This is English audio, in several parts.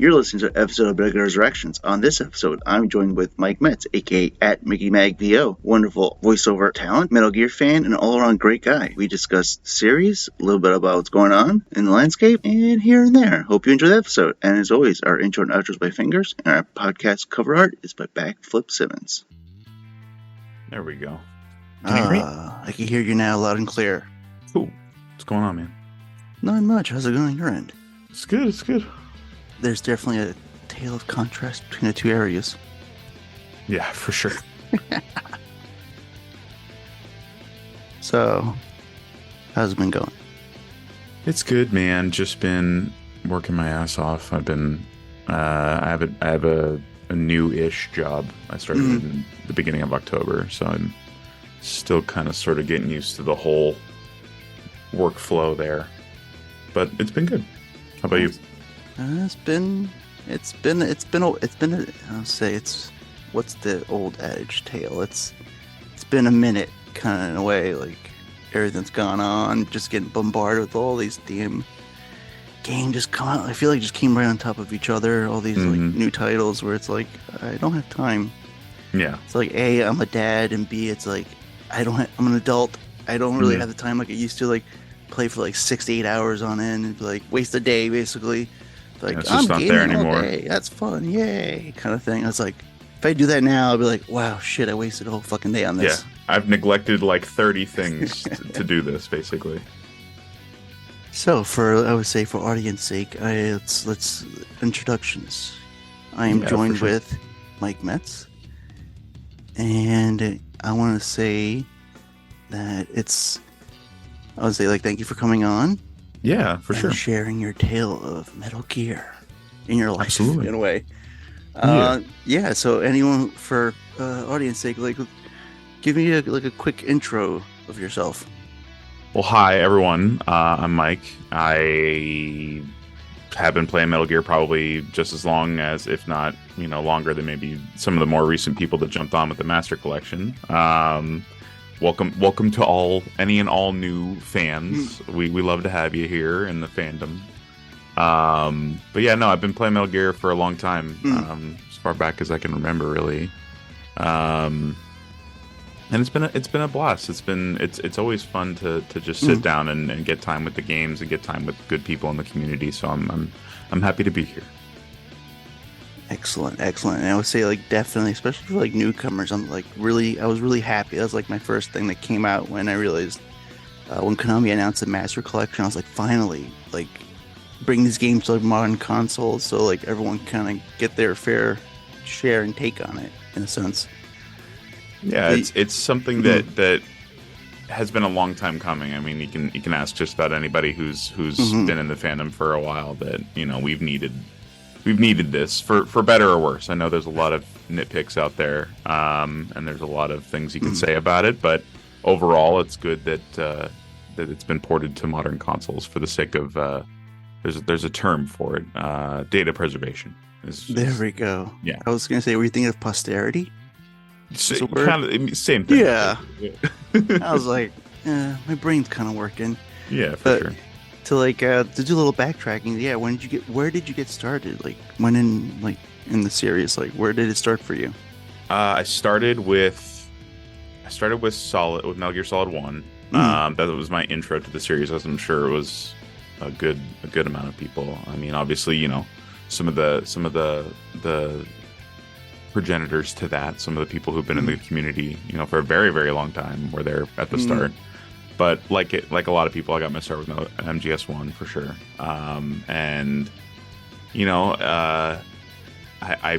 You're listening to an episode of Regular Resurrections. On this episode, I'm joined with Mike Metz, aka at Mickey Mag VO, wonderful voiceover talent, Metal Gear fan, and all-around great guy. We discussed the series, a little bit about what's going on in the landscape, and here and there. Hope you enjoy the episode. And as always, our intro and outro is by Fingers, and our podcast cover art is by Backflip Simmons. There we go. I can hear you now loud and clear. Cool. What's going on, man? Not much. How's it going on your end? It's good. It's good. There's definitely a tale of contrast between the two areas. Yeah, for sure. So, how's it been going? It's good, man. Just been working my ass off. I've been, I have a new-ish job. I started in the beginning of October, so I'm still kind of sort of getting used to the whole workflow there. But it's been good. How about you? It's been. I'll say it's. What's the old adage tale? It's been a minute, kind of in a way. Like everything's gone on, just getting bombarded with all these damn games just come out. I feel like just came right on top of each other. All these like new titles where it's like I don't have time. Yeah. It's like A, I'm a dad, and B, it's like I'm an adult. I don't really have the time like I used to. Like play for like 6 to 8 hours on end and like waste a day basically. Like it's just I'm not there gaming all anymore. day. That's fun, yay, kind of thing. I was like, if I do that now, I'll be like, wow, shit, I wasted a whole fucking day on this. Yeah, I've neglected like 30 things to do this basically. So I would say for audience sake, let's introductions. I am joined with Mike Metz, and I want to say that I would say like thank you for coming on. Yeah, for sure. Sharing your tale of Metal Gear in your life, Absolutely. in a way. Yeah. So anyone for audience sake, like, give me a quick intro of yourself. Well, hi everyone. I'm Mike. I have been playing Metal Gear probably just as long as, if not, longer than maybe some of the more recent people that jumped on with the Master Collection. Welcome to any and all new fans. We love to have you here in the fandom. But yeah, no, I've been playing Metal Gear for a long time, as far back as I can remember, really. And it's been a blast. It's always fun to just sit down and get time with the games and get time with good people in the community. So I'm happy to be here. Excellent. And I would say like definitely, especially for like newcomers, I was really happy. That was like my first thing that came out when I realized when Konami announced the Master Collection, I was like, finally, like bring these games to like modern consoles, so like everyone kind of get their fair share and take on it in a sense. Yeah, it's something that has been a long time coming. I mean, you can ask just about anybody who's been in the fandom for a while that we've needed this for better or worse. I know there's a lot of nitpicks out there, and there's a lot of things you can say about it, but overall, it's good that it's been ported to modern consoles for the sake of there's a term for it, data preservation. There we go. Yeah, I was gonna say, were you thinking of posterity? Kind of same thing. Yeah. I was like, my brain's kind of working. Yeah, for sure. To do a little backtracking, yeah. Where did you get started? Like, when in the series, like, where did it start for you? I started with Metal Gear Solid 1. That was my intro to the series, as I'm sure it was a good amount of people. I mean, obviously, some of the progenitors to that, some of the people who've been in the community, for a very, very long time, were there at the start. But like a lot of people, I got my start with MGS1 for sure. I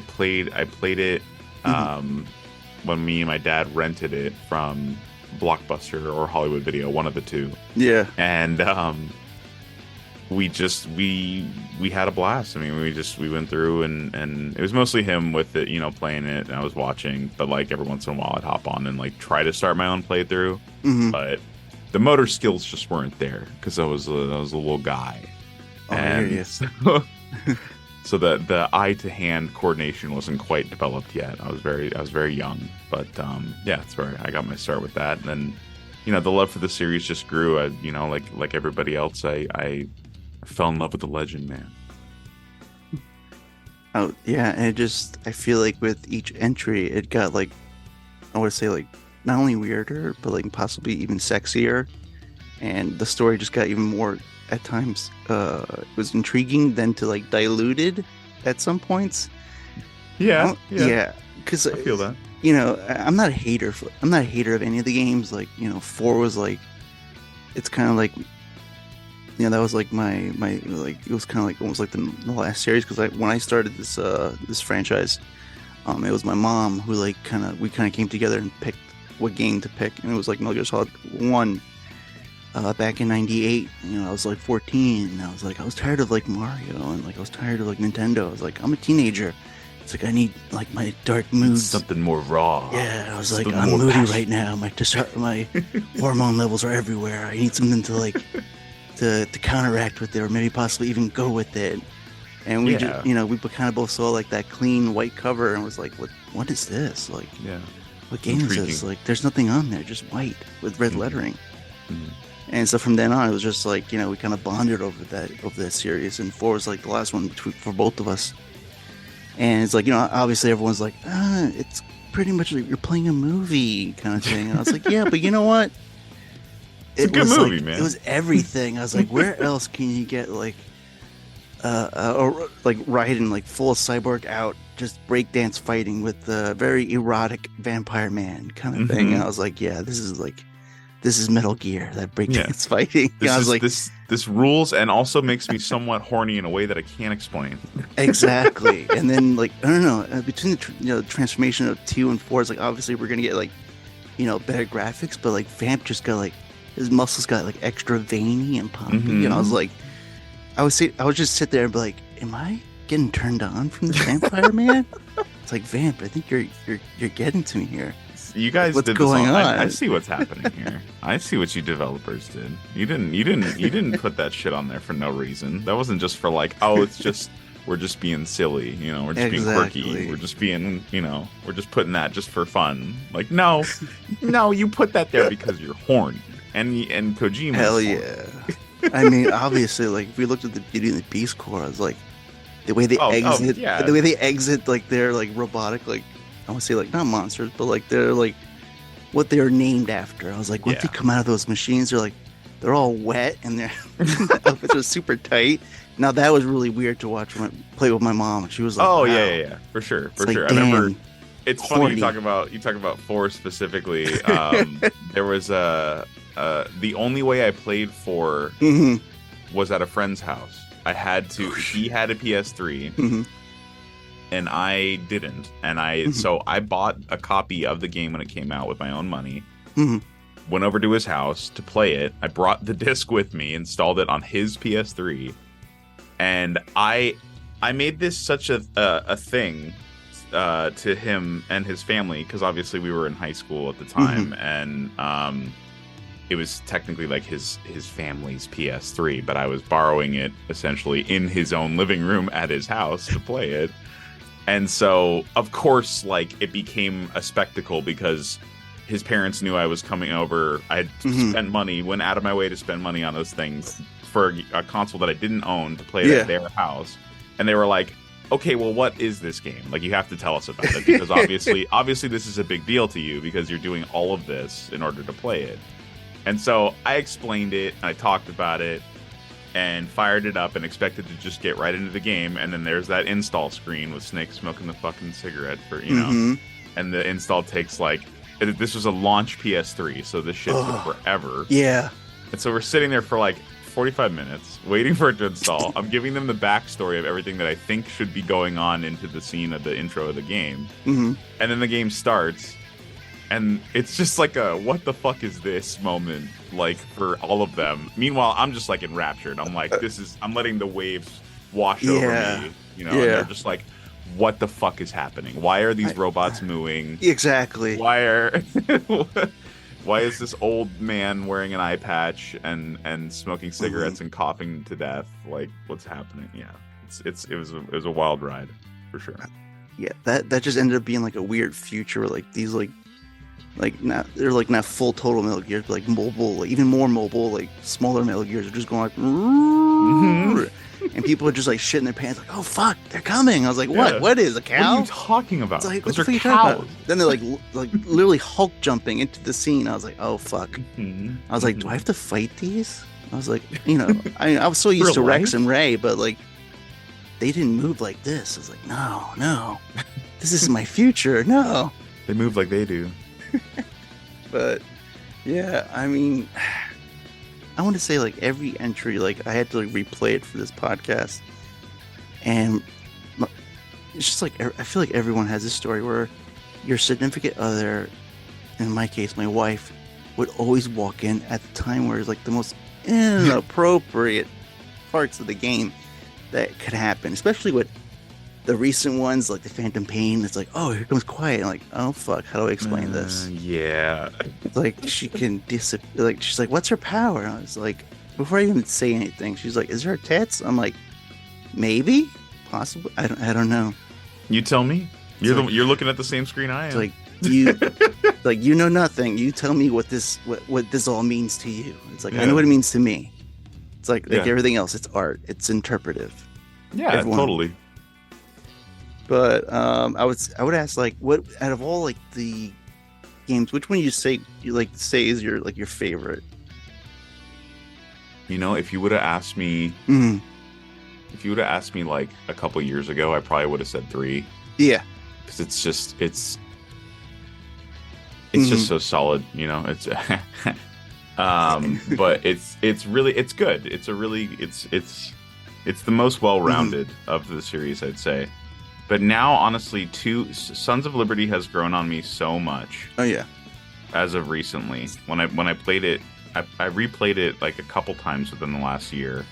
played it when me and my dad rented it from Blockbuster or Hollywood Video, one of the two. Yeah. And we had a blast. I mean, we went through and it was mostly him with it, playing it, and I was watching. But like every once in a while, I'd hop on and like try to start my own playthrough. But the motor skills just weren't there because I was a little guy. Oh, and so the eye to hand coordination wasn't quite developed yet. I was very young, but yeah, that's where I got my start with that. And then the love for the series just grew. Like everybody else, I fell in love with the legend, man. Oh yeah, and I feel like with each entry, it got like, I would say like not only weirder, but like possibly even sexier, and the story just got even more at times. It was intriguing, then to like diluted at some points. Yeah, because I feel that. I'm not a hater. I'm not a hater of any of the games. Like, 4 was like, it's kind of like, that was like my like, it was kind of like almost like the last series, because when I started this franchise, it was my mom who like we kind of came together and picked what game to pick, and it was like Metal Gear Solid 1 back in '98. I was like 14, and I was tired of like Mario, and like I was tired of like Nintendo. I was like, I'm a teenager. It's like I need like my dark moods, something more raw. Yeah, I was like, I'm moody right now. My hormone levels are everywhere. I need something to like to counteract with it, or maybe possibly even go with it. And we just, we kind of both saw like that clean white cover and was like, what is this? Like, what game is this? Like, there's nothing on there, just white with red lettering. Mm-hmm. And so from then on, it was just like, we kind of bonded over that series. And 4 was like the last one for both of us. And it's like, obviously everyone's like, it's pretty much like you're playing a movie kind of thing. And I was like, yeah, but you know what? It's a good movie, man. It was everything. I was like, where else can you get like, like Raiden, like full cyborg out, just breakdance fighting with a very erotic vampire man kind of thing? And I was like, yeah, this is Metal Gear, that breakdance fighting. I was like, this rules, and also makes me somewhat horny in a way that I can't explain. Exactly. And then like, I don't know, between the transformation of 2 and 4, it's like obviously we're gonna get like, better graphics, but like Vamp just got like, his muscles got like extra veiny and pumpy, and I was like, I would just sit there and be like, am I getting turned on from the vampire man? It's like, Vamp, I think you're getting to me here. You guys what's did going on? I see what's happening here. I see what you developers did. You didn't put that shit on there for no reason. That wasn't just for like, oh, it's just we're just being silly, we're just being quirky. We're just being, we're just putting that just for fun. Like, no, you put that there because you're horny. And Kojima. Hell yeah. I mean, obviously, like if we looked at the Beauty and the Beast core, I was like, the way they exit like they're like robotic, like I want to say like not monsters, but like they're like what they're named after. I was like, what they come out of those machines? They're all wet and their outfits are super tight. Now that was really weird to watch when I played with my mom. She was like, oh wow. yeah, for sure. I remember. It's funny you talk about 4 specifically. There was the only way I played 4 was at a friend's house. He had a PS3 and I didn't. And so I bought a copy of the game when it came out with my own money. Went over to his house to play it. I brought the disc with me, installed it on his PS3, and I made this such a thing to him and his family, because obviously we were in high school at the time, and it was technically like his family's PS3, but I was borrowing it essentially in his own living room at his house to play it. And so, of course, like it became a spectacle because his parents knew I was coming over. I had spent money, went out of my way to spend money on those things for a console that I didn't own to play it at their house. And they were like, okay, well, what is this game? Like, you have to tell us about it, because obviously this is a big deal to you because you're doing all of this in order to play it. And so I explained it, and I talked about it, and fired it up and expected to just get right into the game. And then there's that install screen with Snake smoking the fucking cigarette for, and the install takes like, this was a launch PS3, so this shit took forever. Yeah. And so we're sitting there for like 45 minutes waiting for it to install. I'm giving them the backstory of everything that I think should be going on into the scene of the intro of the game. And then the game starts, and it's just like a what the fuck is this moment, like, for all of them. Meanwhile, I'm just like enraptured. I'm like, I'm letting the waves wash over me, and they're just like, what the fuck is happening? Why are these robots mooing? Exactly. Why is this old man wearing an eye patch and smoking cigarettes and coughing to death? Like, what's happening? Yeah, it was a wild ride for sure. Yeah, that just ended up being like a weird future where like these they're not full total Metal Gears, but like mobile, like even more mobile, like smaller Metal Gears are just going like, And people are just like shitting their pants, like, "Oh fuck, they're coming!" I was like, "What? Yeah. What is a cow?" What are you talking about? It's like, what the fuck are you talking about? Then they're like literally Hulk jumping into the scene. I was like, "Oh fuck!" Mm-hmm. I was like, "Do I have to fight these?" I was like, I was so used to Rex and Ray, but like, they didn't move like this. I was like, no, this is my future. No, they move like they do. But yeah, I mean, I want to say like every entry, like I had to like replay it for this podcast, and it's just like I feel like everyone has this story where your significant other, in my case, my wife, would always walk in at the time where it's like the most inappropriate parts of the game that could happen, especially with the recent ones like the Phantom Pain. It's like, oh, here comes Quiet. I'm like, oh fuck, how do I explain this? Yeah, it's like she can disappear. Like she's like, what's her power? And I was like, before I even say anything, she's like, is her tits? I'm like, maybe, possibly. I don't know. You tell me. You're looking at the same screen I am. Like you, like you know nothing. You tell me what this all means to you. It's like I know what it means to me. It's like everything else. It's art. It's interpretive. Yeah, totally. But I would ask like, what out of all like the games, which one you say is your favorite? If you would have asked me, like a couple years ago, I probably would have said 3. Yeah, because it's just just so solid. It's but it's really good. It's the most well-rounded of the series, I'd say. But now, honestly, Sons of Liberty has grown on me so much. Oh yeah. As of recently, when I played it, I replayed it like a couple times within the last year,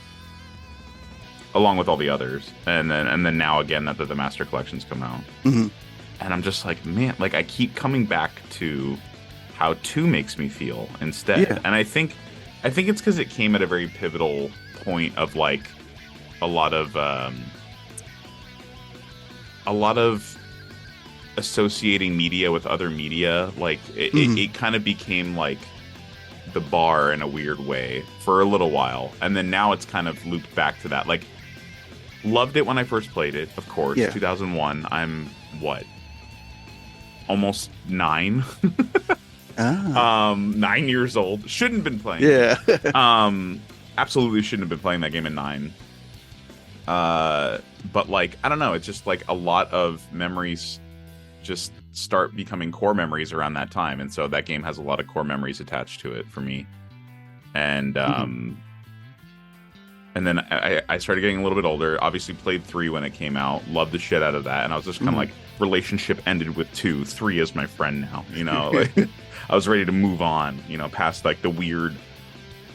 along with all the others, and then now again that the Master Collection's come out, and I'm just like, man, like I keep coming back to how 2 makes me feel instead, and I think it's because it came at a very pivotal point of like a lot of associating media with other media. Like it kind of became like the bar in a weird way for a little while, and then now it's kind of looped back to that. Like, loved it when I first played it, of course. 2001. I'm what, almost 9. 9 years old. Shouldn't have been playing. Absolutely shouldn't have been playing that game at 9. But like, I don't know, it's just like a lot of memories just start becoming core memories around that time, and so that game has a lot of core memories attached to it for me. And and then I started getting a little bit older, obviously played 3 when it came out, loved the shit out of that, and I was just kind of like, relationship ended with 2, 3 is my friend now, like I was ready to move on, past like the weird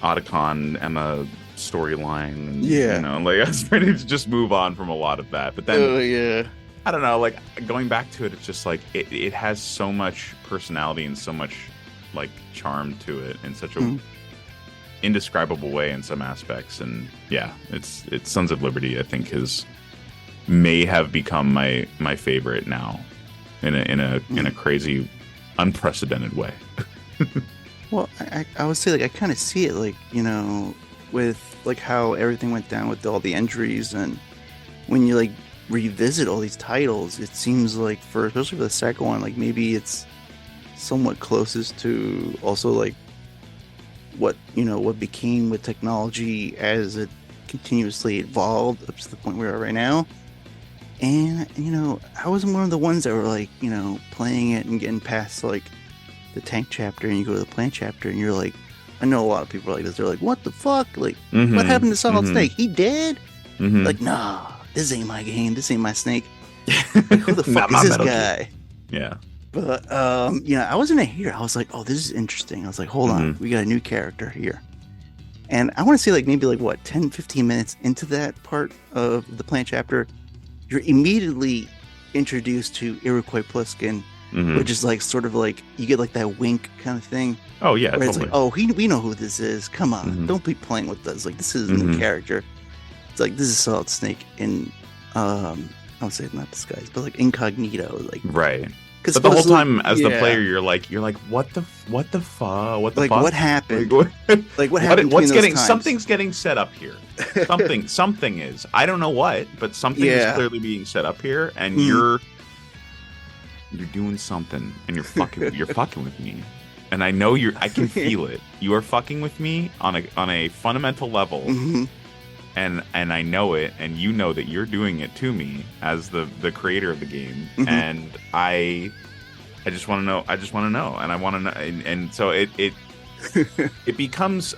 Otacon Emma storyline, and, like I was ready to just move on from a lot of that. But then I don't know, like going back to it, it's just like it has so much personality and so much like charm to it in such a indescribable way in some aspects. And it's Sons of Liberty, I think, may have become my favorite now in a crazy, unprecedented way. Well, I would say like I kind of see it like, with like how everything went down with all the entries, and when you like revisit all these titles, it seems like especially for the second one, like maybe it's somewhat closest to also like what became with technology as it continuously evolved up to the point we are right now. And I was one of the ones that were like playing it and getting past like the tank chapter, and you go to the plant chapter, and you're like, I know a lot of people are like this. They're like, what the fuck? Like, what happened to Solid Snake? He dead? Like, nah, this ain't my game. This ain't my Snake. Like, who the fuck is this guy? Yeah. But, I wasn't here. I was like, oh, this is interesting. I was like, hold on. We got a new character here. And I want to say like maybe like what, 10, 15 minutes into that part of the plant chapter, you're immediately introduced to Iroquois Pliskin, which is like sort of like you get like that wink kind of thing. Oh yeah, where totally. It's like, oh, we know who this is. Come on, don't be playing with us. Like, this is a new character. It's like, this is Solid Snake in I would say not disguise, but like incognito, like right. But the whole time as the player, you're like, what the fuck? What happened? What happened? What's getting? Something's getting set up here. Something is. I don't know what, but something is clearly being set up here, and you're doing something, and you're fucking with me, and I know I can feel it. You are fucking with me on a fundamental level. Mm-hmm. And I know it, and you know that you're doing it to me as the creator of the game, mm-hmm. and I just want to know. I just want to know, and I want to know, and so it becomes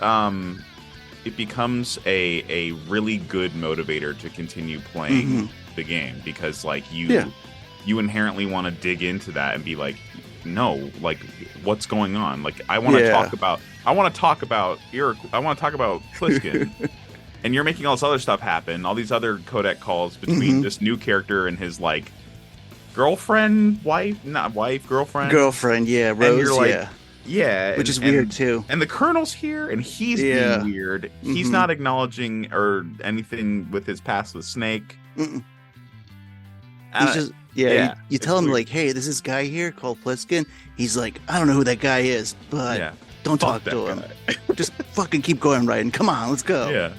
a really good motivator to continue playing mm-hmm. the game, because like you inherently want to dig into that and be like, no, like what's going on? Like I want to talk about Pliskin. And you're making all this other stuff happen, all these other codec calls between mm-hmm. this new character and his like girlfriend, girlfriend, yeah, Rose, and you're like, which is weird too. And the Colonel's here, and he's being weird. Mm-hmm. He's not acknowledging or anything with his past with Snake. Mm-mm. He's just you tell him weird. Like, hey, this is guy here called Pliskin. He's like, I don't know who that guy is, but don't talk to him. Just fucking keep going, Raiden. Come on, let's go. Yeah.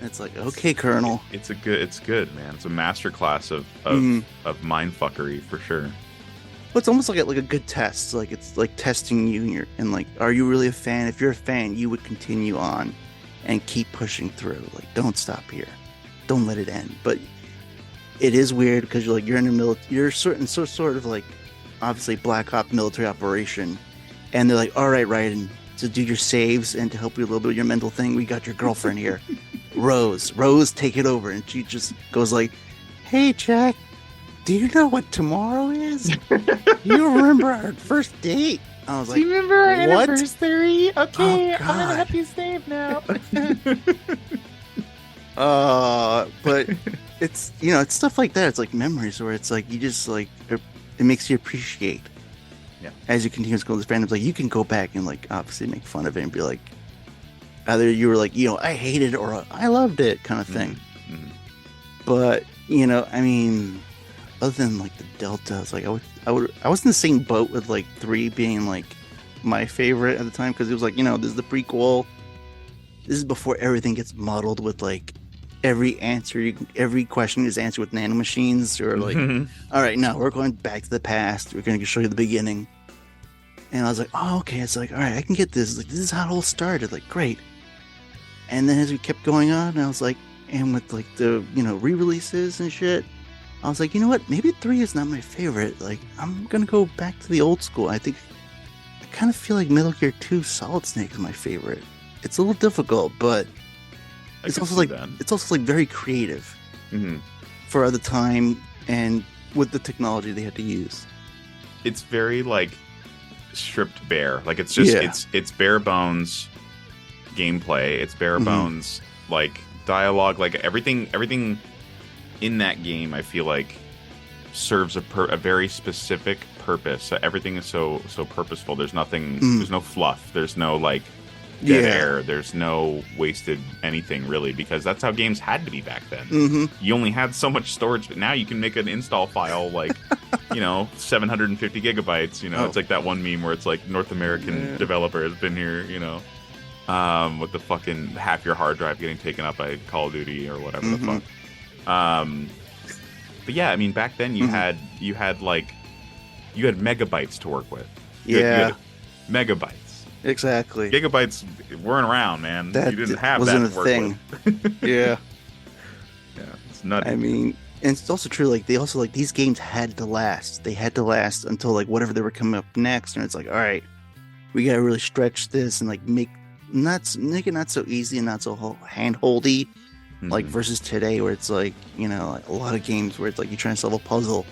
It's like, okay, Colonel. It's good, man. It's a masterclass of mindfuckery for sure. Well, it's almost like a good test. Like it's like testing you, and like, are you really a fan? If you're a fan, you would continue on and keep pushing through. Like, don't stop here. Don't let it end. But it is weird because you're in a military. You're sort of like, obviously, Black Ops military operation, and they're like, all right, Raiden, to do your saves and to help you a little bit with your mental thing, we got your girlfriend here. Rose, take it over. And she just goes like, hey, Jack, do you know what tomorrow is? You remember our first date? I was like, do you remember our anniversary? Okay, I'm gonna help you save now. But it's, it's stuff like that. It's like memories where it's like, you just like, it makes you appreciate. Yeah. As you continue to go to this fandom, like you can go back and like obviously make fun of it and be like, either you were like, I hated it or I loved it kind of thing. Mm-hmm. But, I mean, other than like the Deltas, like I was in the same boat with like 3 being like my favorite at the time, because it was like, this is the prequel. This is before everything gets muddled with like every question is answered with nanomachines, or like, all right, no, we're going back to the past. We're going to show you the beginning. And I was like, oh, okay. It's like, all right, I can get this. Like, this is how it all started. Like, great. And then as we kept going on, I was like, and with like the, re-releases and shit, I was like, you know what? Maybe 3 is not my favorite. Like, I'm going to go back to the old school. I kind of feel like Metal Gear 2 Solid Snake is my favorite. It's a little difficult, but it's also like very creative for the time and with the technology they had to use. It's very like stripped bare. Like it's just it's bare bones gameplay. It's bare bones like dialogue. Like everything in that game, I feel like serves a very specific purpose. Everything is so purposeful. There's nothing. There's no fluff. There's no like dead air. There's no wasted anything really, because that's how games had to be back then. You only had so much storage, but now you can make an install file like 750 gigabytes. It's like that one meme where it's like North American developer has been here, with the fucking half your hard drive getting taken up by Call of Duty or whatever the fuck. But yeah, I mean, back then you had megabytes to work with. You had megabytes. Exactly. Gigabytes weren't around, man. That you didn't have wasn't that to a work thing. with. Yeah, it's nutty. I mean, and it's also true. Like they also like these games had to last. They had to last until like whatever they were coming up next, and it's like, all right, we gotta really stretch this and like make it not so easy and not so handholdy. Like versus today, where it's like like a lot of games where it's like you're trying to solve a puzzle.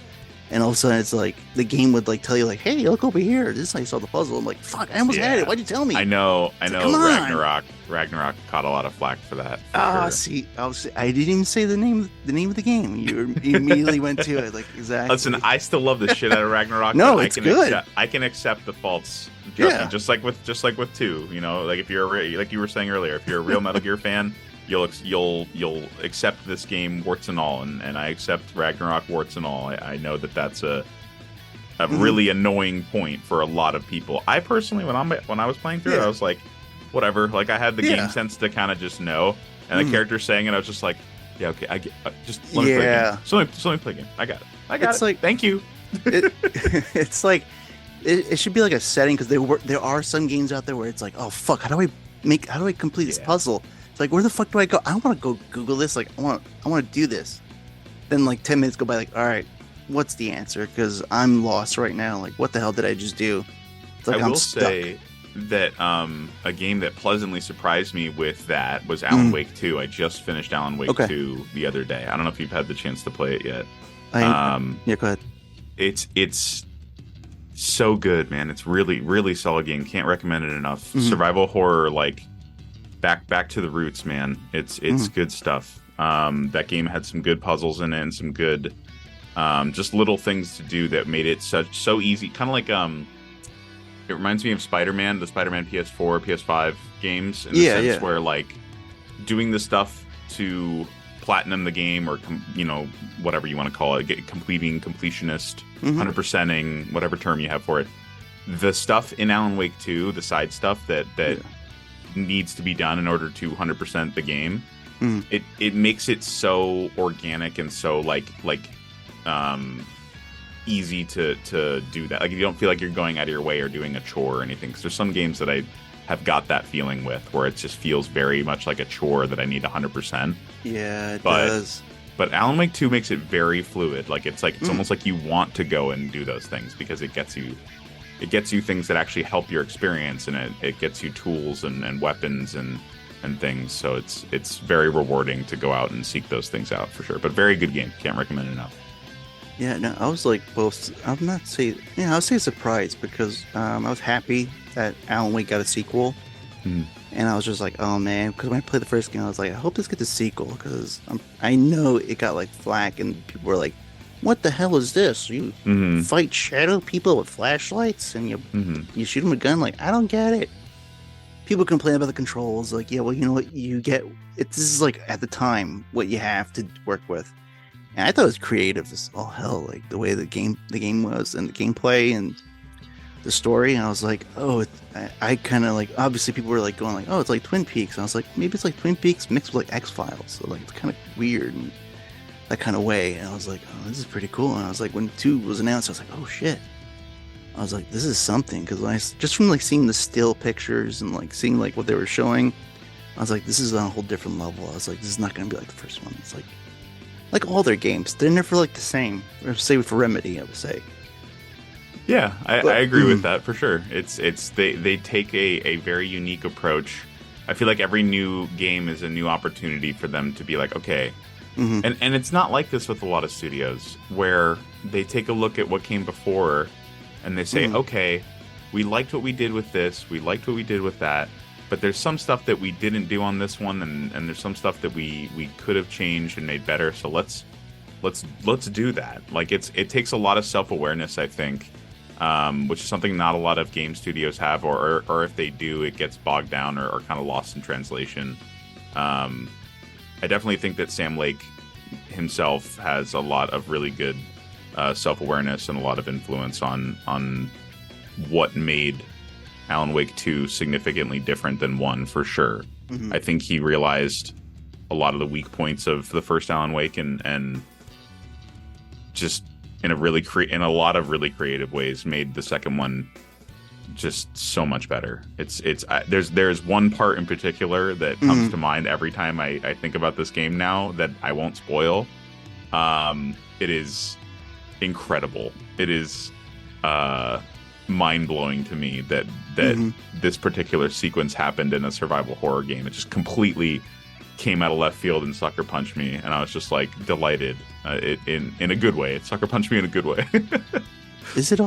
And all of a sudden, it's like the game would like tell you, like, "Hey, look over here. This is how you solve the puzzle." I'm like, "Fuck! I almost had it. Why'd you tell me?" I know. Ragnarok caught a lot of flack for that. Sure. See, I didn't even say the name of the game. You immediately went to it, like exactly. Listen, I still love the shit out of Ragnarok. No, it's good. I can accept the faults. Just like with 2. Like if you're like you were saying earlier, if you're a real Metal Gear fan, you'll accept this game warts and all, and I accept Ragnarok warts and all. I know that's a really annoying point for a lot of people. I personally, when I was playing through it, I was like, whatever. Like, I had the game sense to kind of just know, and the character saying it, I was just like, yeah, okay, I get. Just let me play a game. So let me play a game. I got it. It's like, thank you. It's like it should be like a setting, because there are some games out there where it's like, oh fuck, how do I complete this puzzle? It's like, where the fuck do I go? I want to go Google this. Like, I want to do this. Then like 10 minutes go by. Like, all right, what's the answer? Because I'm lost right now. Like, what the hell did I just do? It's like, I will say that a game that pleasantly surprised me with that was Alan Wake 2. I just finished Alan Wake 2 the other day. I don't know if you've had the chance to play it yet. Yeah, go ahead. It's so good, man. It's really, really solid game. Can't recommend it enough. Survival horror, like back to the roots, man. It's good stuff. That game had some good puzzles in it and some good just little things to do that made it so easy. Kind of like it reminds me of Spider-Man, the Spider-Man PS4, PS5 games, in the sense where like doing the stuff to platinum the game, or whatever you want to call it, completionist, 100%ing, whatever term you have for it. The stuff in Alan Wake 2, the side stuff that needs to be done in order to 100% the game, it makes it so organic and so like easy to do that. Like, you don't feel like you're going out of your way or doing a chore or anything. Because there's some games that I have got that feeling with, where it just feels very much like a chore that I need 100%. Yeah, it does. But Alan Wake 2 makes it very fluid. Like, it's almost like you want to go and do those things, because it gets you things that actually help your experience, and it gets you tools and weapons and things. So it's very rewarding to go out and seek those things out, for sure. But very good game. Can't recommend it enough. Yeah, no, I was like I would say surprised, because I was happy that Alan Wake got a sequel. And I was just like, oh man, because when I played the first game, I was like, I hope this gets a sequel, because I know it got like flack, and people were like, what the hell is this? You fight shadow people with flashlights, and you shoot them with a gun? Like, I don't get it. People complain about the controls. Like, yeah, well, you know what? You get it. This is like, at the time, what you have to work with. And I thought it was creative as all hell, like the way the game was, and the gameplay and the story. And I was like, oh, I kind of like, obviously people were like going like, oh, it's like Twin Peaks. And I was like, maybe it's like Twin Peaks mixed with like X-Files. So like, it's kind of weird in that kind of way. And I was like, oh, this is pretty cool. And I was like, when 2 was announced, I was like, oh shit. I was like, this is something. Because when just from like seeing the still pictures and like seeing like what they were showing, I was like, this is on a whole different level. I was like, this is not going to be like the first one. It's like all their games, they're never like the same. Or say for Remedy, I would say. Yeah, I agree with that for sure. It's they take a very unique approach. I feel like every new game is a new opportunity for them to be like, okay, and it's not like this with a lot of studios, where they take a look at what came before and they say, okay, we liked what we did with this, we liked what we did with that, but there's some stuff that we didn't do on this one, and there's some stuff that we could have changed and made better. So let's do that. Like, it takes a lot of self-awareness, I think, which is something not a lot of game studios have, or if they do, it gets bogged down or kind of lost in translation. I definitely think that Sam Lake himself has a lot of really good self-awareness and a lot of influence on what made Alan Wake 2 significantly different than 1, for sure. I think he realized a lot of the weak points of the first Alan Wake, and just in a lot of really creative ways made the second one just so much better. There's one part in particular that comes to mind every time I think about this game now that I won't spoil. It is incredible. It is mind-blowing to me that this particular sequence happened in a survival horror game. It just completely came out of left field and sucker punched me, and I was just like delighted in a good way. It sucker punched me in a good way. Is it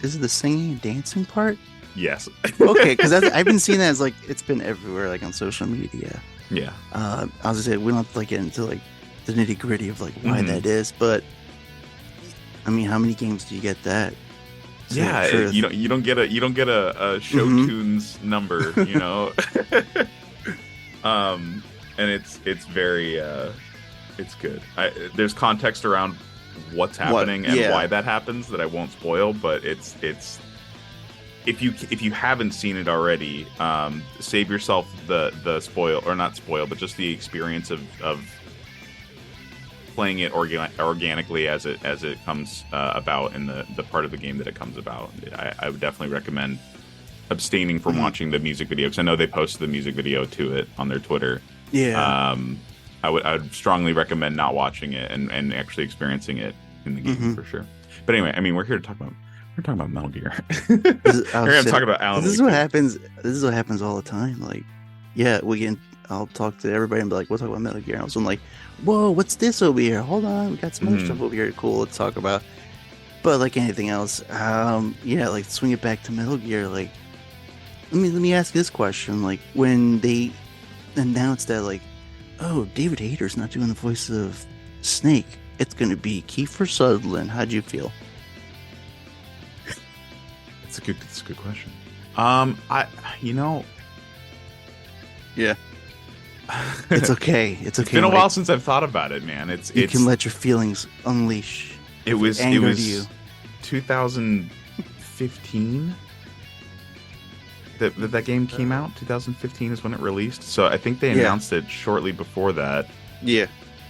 is it the singing and dancing part? Yes. Okay, because I've been seeing that as like, it's been everywhere, like on social media. Yeah. I was gonna say, we don't have to like get into like the nitty gritty of like why that is, but I mean, how many games do you get that? Yeah, you don't get a show tunes number, you know. And it's very it's good. There's context around what's happening and why that happens that I won't spoil, but it's if you haven't seen it already, save yourself the spoil, or not spoil, but just the experience of playing it organically as it comes about in the part of the game that it comes about. I would definitely recommend abstaining from watching the music video, because I know they posted the music video to it on their Twitter. Yeah. I would strongly recommend not watching it and actually experiencing it in the game for sure. But anyway, I mean, we're here to talk about Metal Gear. We're going to talk about Alan. This is what happens. This is what happens all the time. Like, yeah, I'll talk to everybody and be like, we'll talk about Metal Gear. And all of a sudden, like, whoa, what's this over here? Hold on, we got some other stuff over here. Cool, let's talk about. But like anything else, yeah, like swing it back to Metal Gear. Like, let me ask you this question. Like, when they announced that, like, oh, David Hayter's not doing the voice of Snake, it's going to be Kiefer Sutherland. How'd you feel? It's a good question. Yeah. It's okay. It's okay. It's been a while since I've thought about it, man. You can let your feelings unleash. It was anger to you. 2015 that game came out. 2015 is when it released. So I think they announced it shortly before that. Yeah.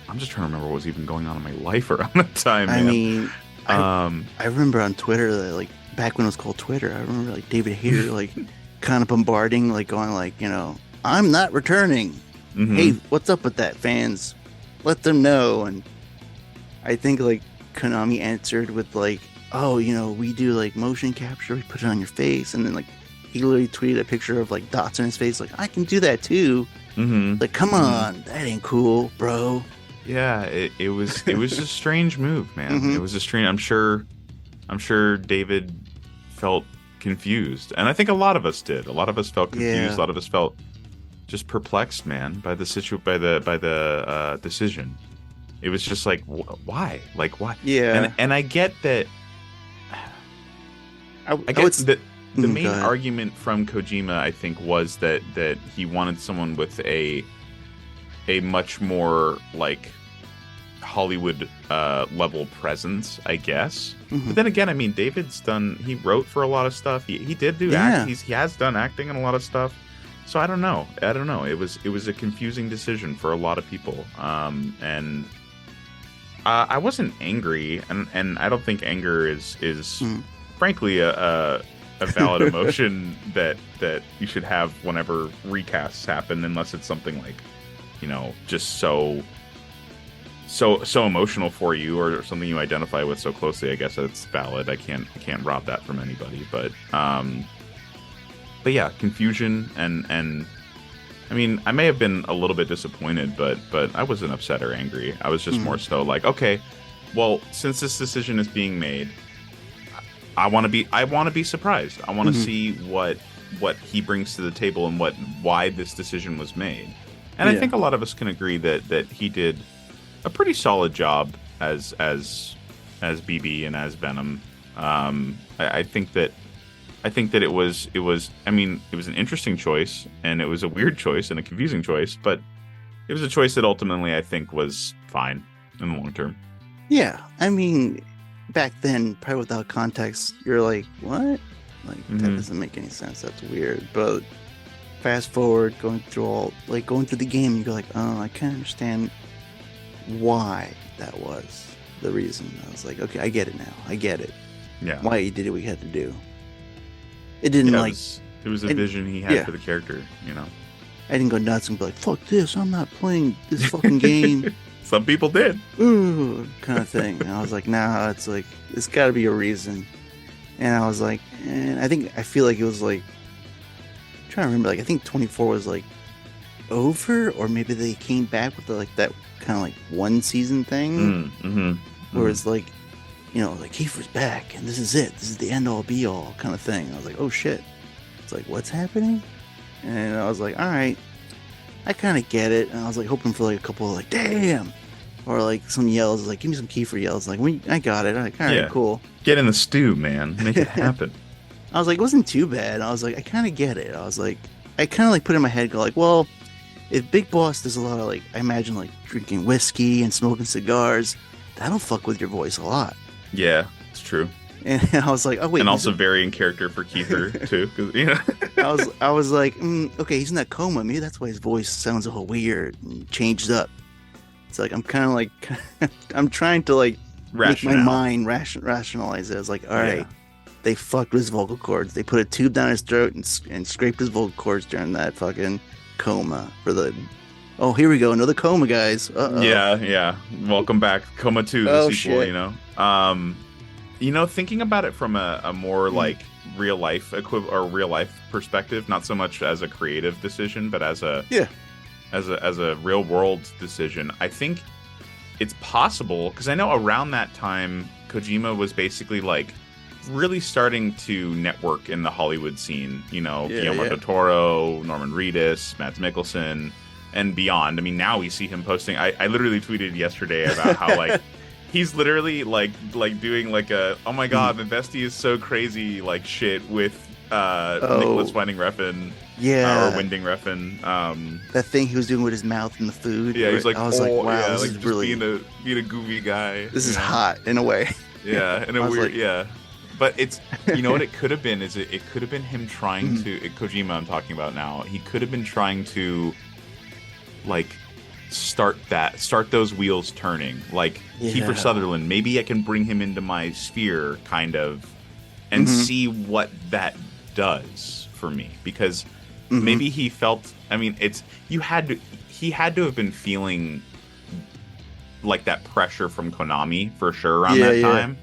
I'm just trying to remember what was even going on in my life around that time, man. I mean, I remember on Twitter that, like, back when it was called Twitter, I remember, like, David Hayter, like, kind of bombarding, like, going, like, I'm not returning. Mm-hmm. Hey, what's up with that, fans? Let them know. And I think, like, Konami answered with, like, oh, we do, like, motion capture, we put it on your face, and then, like, he literally tweeted a picture of, like, dots on his face, like, I can do that too. Mm-hmm. Like, come on, that ain't cool, bro. Yeah, it was a strange move, man. Mm-hmm. It was a strange. I'm sure David felt confused, and I think a lot of us did. A lot of us felt confused. Yeah. A lot of us felt just perplexed, man, by the decision. It was just like, why? Like, why? Yeah. And I get that. I get that the main argument from Kojima, I think, was that he wanted someone with a much more, like, Hollywood level presence, I guess. Mm-hmm. But then again, I mean, he wrote for a lot of stuff. He did do acting. He has done acting in a lot of stuff. So I don't know. It was a confusing decision for a lot of people. And I wasn't angry, and I don't think anger is frankly a valid emotion that you should have whenever recasts happen, unless it's something like, just so emotional for you, or something you identify with so closely. I guess that's valid. I can't rob that from anybody, but yeah, confusion and I mean, I may have been a little bit disappointed, but I wasn't upset or angry. I was just more so like, okay, well, since this decision is being made, I want to be surprised. I want to see what he brings to the table and why this decision was made. And I think a lot of us can agree that he did a pretty solid job as BB and as Venom. I think that it was I mean, it was an interesting choice, and it was a weird choice and a confusing choice, but it was a choice that ultimately I think was fine in the long term. Yeah, I mean, back then, probably without context, you're like, what? Like, that doesn't make any sense. That's weird. But fast forward, going through the game, you go like, oh, I can't understand why that was the reason. I was like, okay, I get it now. I get it. Yeah. Why he did what he had to do. It didn't it was a vision he had for the character, I didn't go nuts and be like, fuck this, I'm not playing this fucking game. Some people did. Ooh, kind of thing. And I was like, nah, it's like, it's gotta be a reason. And I was like, I feel like it was like, I'm trying to remember, like, I think 24 was like over, or maybe they came back with that kind of like one season thing. Where it's like, like Kiefer's back and this is it. This is the end all be all kind of thing. I was like, oh shit. It's like, what's happening? And I was like, all right, I kind of get it. And I was like hoping for like a couple of like, damn, or like some yells, like give me some Kiefer yells. Like, I got it. I'm like, all right, cool. Get in the stew, man. Make it happen. I was like, it wasn't too bad. I was like, I kind of get it. I was like, I kind of like put in my head, go like, well, if Big Boss does a lot of like, I imagine like drinking whiskey and smoking cigars, that'll fuck with your voice a lot. Yeah, it's true. And I was like, oh wait, and also very in character for Kiefer too, because you know. I was like, okay, he's in that coma. Maybe that's why his voice sounds a little weird and changed up. It's like I'm kind of like I'm trying to like make my mind rationalize it. I was like, all right, they fucked with his vocal cords. They put a tube down his throat and scraped his vocal cords during that fucking coma for the. Oh, here we go, another coma, guys. Uh-oh. Yeah. Welcome back, Coma 2, the sequel. Shit. You know, thinking about it from a more like real life real life perspective, not so much as a creative decision, but as a real world decision. I think it's possible because I know around that time Kojima was basically like really starting to network in the Hollywood scene. You know, Guillermo del Toro, Norman Reedus, Mads Mikkelsen, and beyond. I mean, now we see him posting. I literally tweeted yesterday about how like. He's literally like doing like a oh my god, the bestie is so crazy like shit with Nicholas Winding Refn, or Winding Refn. That thing he was doing with his mouth and the food. Yeah, he's like, I was like, wow, this like is just really being a goofy guy. This is hot in a way. Yeah, in a weird But it's you know what it could have been is it could have been him trying to Kojima. I'm talking about now. He could have been trying to like. Start those wheels turning, like Kiefer Sutherland. Maybe I can bring him into my sphere, kind of, and see what that does for me. Because maybe he felt. I mean, he had to have been feeling like that pressure from Konami for sure around that time,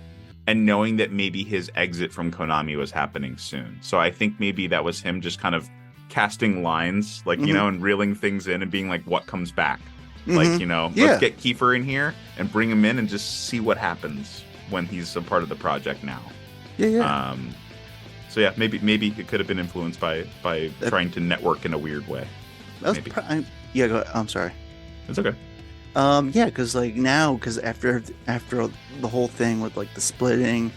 and knowing that maybe his exit from Konami was happening soon. So I think maybe that was him just kind of casting lines, like you know, and reeling things in and being like, what comes back. Like, you know, let's get Kiefer in here and bring him in and just see what happens when he's a part of the project now. So yeah, maybe it could have been influenced by trying to network in a weird way. Go ahead. I'm sorry. It's okay. Because like now, because after the whole thing with like the splitting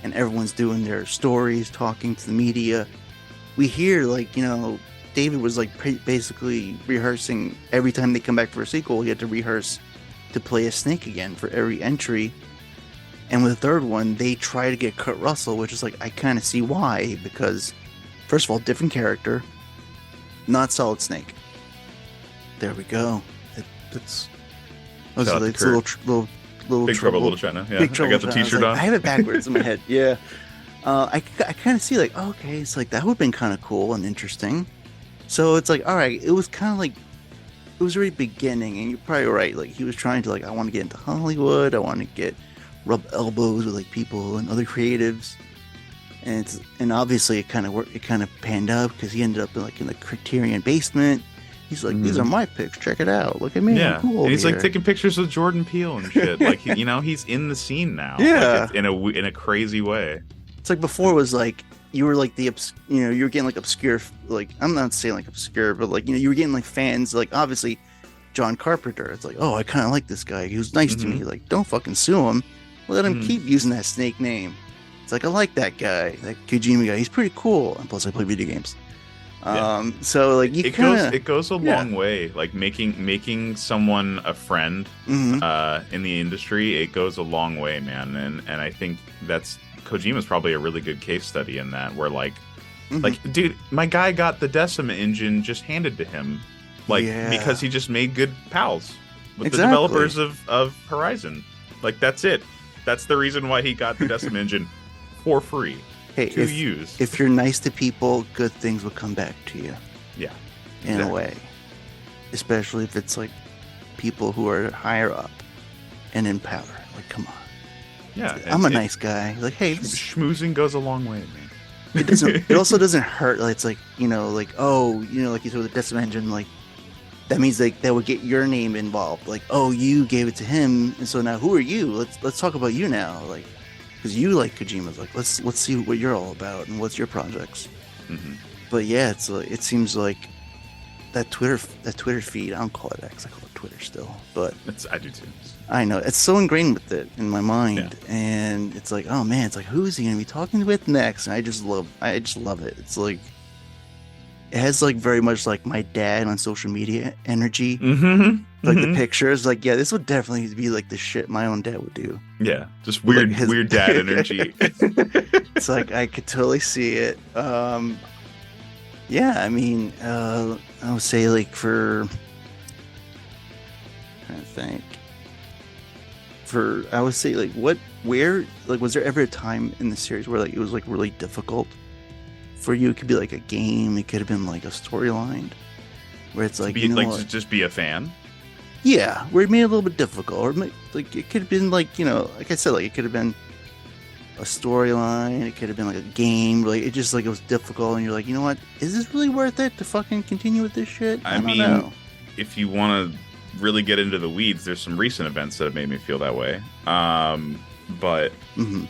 and everyone's doing their stories, talking to the media, we hear like, you know, David was like basically rehearsing every time they come back for a sequel. He had to rehearse to play a snake again for every entry. And with the third one, they try to get Kurt Russell, which is like, I kind of see why, because first of all, different character, not Solid Snake. There we go. It's a little Big Trouble Little China. Yeah, I got the T-shirt on. I have it backwards in my head. Yeah, I kind of see like, okay, it's like that would have been kind of cool and interesting. So it's like, all right, it was kind of like, it was already beginning, and you're probably right. Like he was trying to like, I want to get into Hollywood. I want to rub elbows with like people and other creatives, and obviously it kind of worked. It kind of panned out because he ended up in the Criterion basement. He's like, these are my pics. Check it out. Look at me. Yeah, I'm cool and he's here. like taking pictures with Jordan Peele and shit. Like you know, he's in the scene now. Yeah, like, in a crazy way. It's like before it was like. You were like you were getting like obscure, like I'm not saying like obscure, but like, you know, you were getting like fans, like obviously John Carpenter. It's like, oh, I kind of like this guy. He was nice to me. Like, don't fucking sue him. Let him keep using that snake name. It's like, I like that guy, that Kojima guy. He's pretty cool. And plus, I play video games. So like it goes a long way. Like making someone a friend in the industry. It goes a long way, man. And I think Kojima's probably a really good case study in that, where like dude, my guy got the Decima engine just handed to him, because he just made good pals with the developers of Horizon. Like that's it. That's the reason why he got the Decima engine for free to use. If you're nice to people, good things will come back to you. Yeah, in a way, especially if it's people who are higher up and in power. Like, come on. Yeah, I'm a nice guy. Like, hey, schmoozing goes a long way, man. It doesn't. It also doesn't hurt. Like, it's like, like you said with the Decima engine, like that means like that would get your name involved. Like, oh, you gave it to him, and so now who are you? Let's talk about you now. Like, because you like Kojima's. Like, let's see what you're all about and what's your projects. But yeah, it's like, it seems like that Twitter feed. I don't call it X. I call it Twitter still. But I do too. I know, it's so ingrained with it in my mind, and it's like, oh man, it's like, who is he gonna be talking with next? And I just love it. It's like, it has like very much like my dad on social media energy, like the pictures, like, yeah, this would definitely be like the shit my own dad would do. Yeah, just weird, like weird dad energy. It's like I could totally see it. Yeah, I mean, I would say like I'm trying to think. I would say like where was there ever a time in the series where like it was like really difficult for you? It could be like a game, it could have been like a storyline where it's like, to just be a fan. Yeah, where it made it a little bit difficult, or like it could have been like, like I said, like it could have been a storyline, it could have been like a game, like it just like it was difficult, and you're like, you know what, is this really worth it to fucking continue with this shit? I don't know. If you want to really get into the weeds, there's some recent events that have made me feel that way. But I don't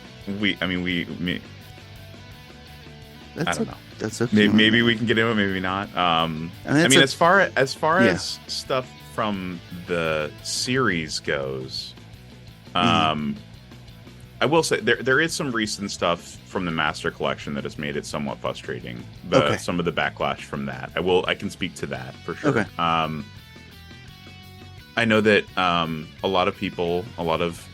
know. That's okay. Maybe we can get into it, maybe not. I mean, as far as stuff from the series goes, I will say there is some recent stuff from the Master Collection that has made it somewhat frustrating. Some of the backlash from that. I can speak to that for sure. Okay. I know that a lot of people, a lot of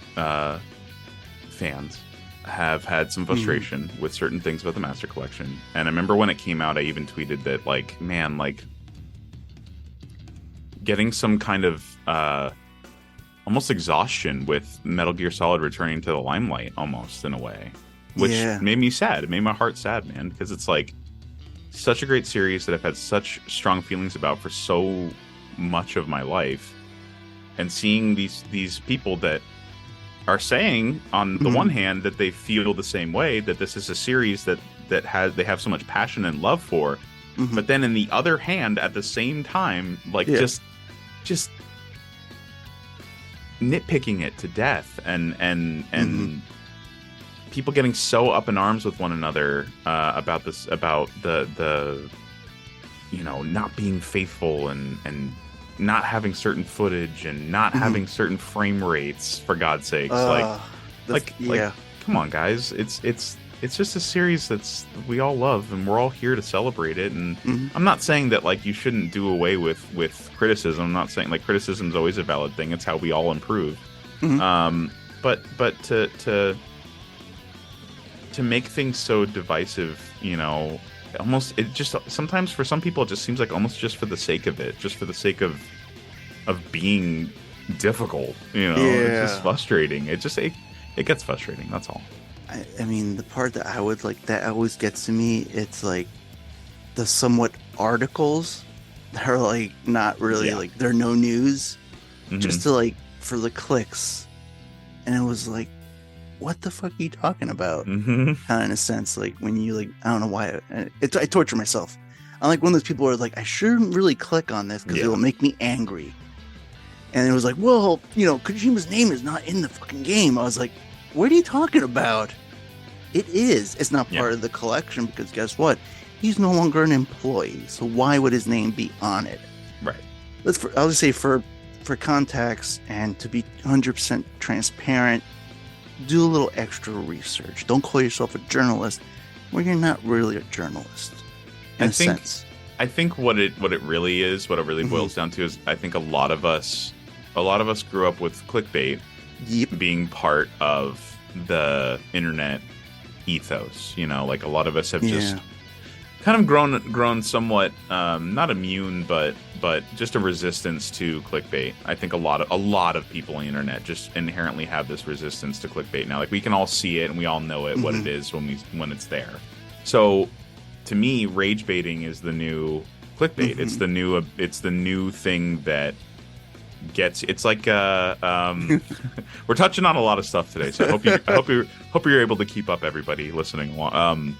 fans have had some frustration with certain things about the Master Collection. And I remember when it came out, I even tweeted that, like, man, like, getting some kind of almost exhaustion with Metal Gear Solid returning to the limelight, almost, in a way. Which made me sad. It made my heart sad, man, because it's, like, such a great series that I've had such strong feelings about for so much of my life. And seeing these people that are saying, on the one hand, that they feel the same way, that this is a series that they have so much passion and love for, but then in the other hand, at the same time, like just nitpicking it to death, and people getting so up in arms with one another about the not being faithful and not having certain footage and not having certain frame rates, for God's sakes. Like, come on, guys. It's just a series that's we all love, and we're all here to celebrate it. And I'm not saying that, like, you shouldn't do away with criticism. I'm not saying, like, criticism is always a valid thing. It's how we all improve. But to make things so divisive, almost, it just sometimes for some people it just seems like almost just for the sake of it, just for the sake of being difficult. It's just frustrating. It gets frustrating. That's all. I mean, the part that I would like that always gets to me, it's like the somewhat articles that are like not really like they're no news, just to like for the clicks, and it was like, what the fuck are you talking about? Kind of in a sense, like when you like, I don't know why I torture myself. I'm like one of those people who are like, I shouldn't really click on this because it will make me angry. And it was like, well, Kojima's name is not in the fucking game. I was like, what are you talking about? It is. It's not part of the collection because guess what? He's no longer an employee. So why would his name be on it? Right. I'll just say for context and to be 100% transparent, do a little extra research. Don't call yourself a journalist when you're not really a journalist. I think what it really is, what it really boils down to is, I think a lot of us grew up with clickbait being part of the internet ethos. Like a lot of us have just kind of grown somewhat not immune, but just a resistance to clickbait. I think a lot of people on the internet just inherently have this resistance to clickbait now. Like, we can all see it and we all know it what it is when it's there. So to me, rage baiting is the new clickbait. It's the new thing that gets. It's like we're touching on a lot of stuff today, so I hope you're able to keep up, everybody listening along.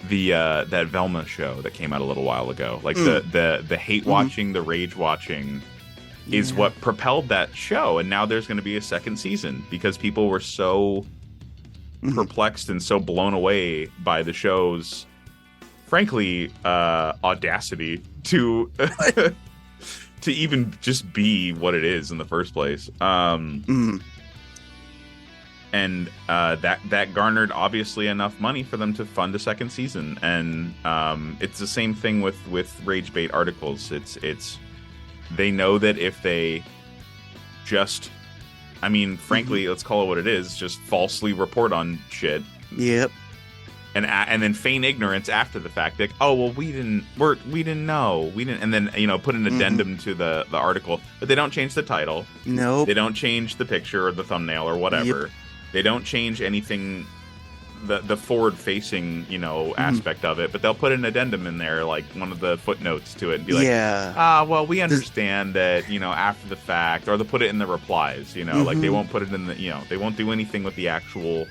That Velma show that came out a little while ago, like the hate watching, the rage watching is what propelled that show, and now there's going to be a second season because people were so perplexed and so blown away by the show's, frankly, audacity to to even just be what it is in the first place. And that garnered obviously enough money for them to fund a second season. And it's the same thing with rage bait articles. It's they know that if they just, I mean, frankly, let's call it what it is, just falsely report on shit. Yep. And then feign ignorance after the fact, like, oh well, we didn't know, and then put an addendum to the article, but they don't change the title. Nope. They don't change the picture or the thumbnail or whatever. Yep. They don't change anything, the forward facing aspect of it, but they'll put an addendum in there, like one of the footnotes to it, and be like, well, we understand that after the fact, or they'll put it in the replies, like they won't put it in the they won't do anything with the actual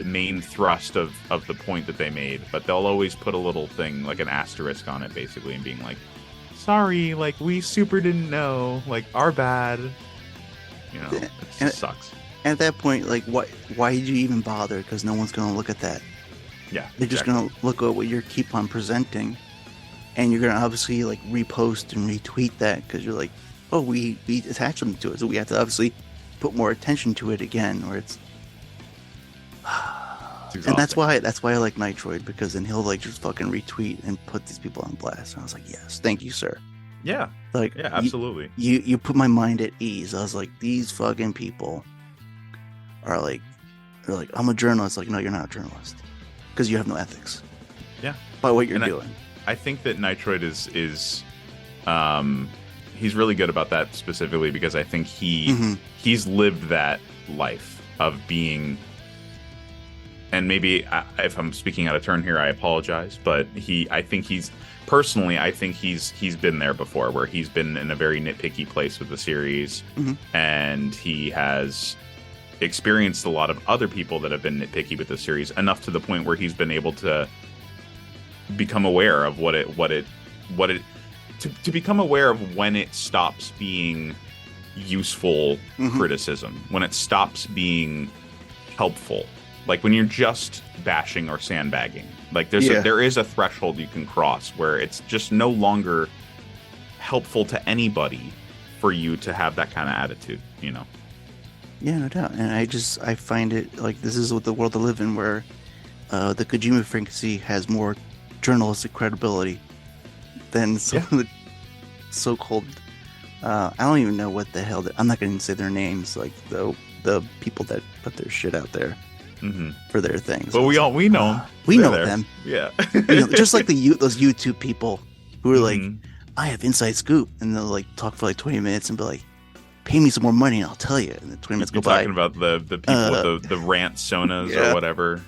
main thrust of the point that they made, but they'll always put a little thing like an asterisk on it, basically, and being like, sorry, like we super didn't know, like our bad. It just sucks. And at that point, like, why did you even bother? Because no one's going to look at that. Yeah, they're just going to look at what you keep on presenting, and you're going to obviously like repost and retweet that because you're like, oh, we attached something to it, so we have to obviously put more attention to it again, or it's. And that's why I like Nitroid, because then he'll like just fucking retweet and put these people on blast. And I was like, yes, thank you, sir. Yeah. Like, yeah, absolutely. You put my mind at ease. I was like, these fucking people are like, they're like, I'm a journalist. Like, no, you're not a journalist because you have no ethics. Yeah. By what you're doing. I think that Nitroid is he's really good about that specifically because I think he's lived that life of being. And maybe if I'm speaking out of turn here, I apologize. But I think he's been there before, where he's been in a very nitpicky place with the series, and he has experienced a lot of other people that have been nitpicky with the series, enough to the point where he's been able to become aware of to become aware of when it stops being useful criticism, when it stops being helpful. Like when you're just bashing or sandbagging, like there is a threshold you can cross where it's just no longer helpful to anybody for you to have that kind of attitude, Yeah, no doubt. And I find it like this is what the world I live in, where the Kojima frequency has more journalistic credibility than some of the so-called. I don't even know what the hell. I'm not going to say their names, like the people that put their shit out there. For their things, but we know them. We know them. Yeah, just like those YouTube people who are like, I have inside scoop, and they'll like talk for like 20 minutes and be like, pay me some more money and I'll tell you. And then 20 minutes go by. Talking about the people with the rant sonas or whatever,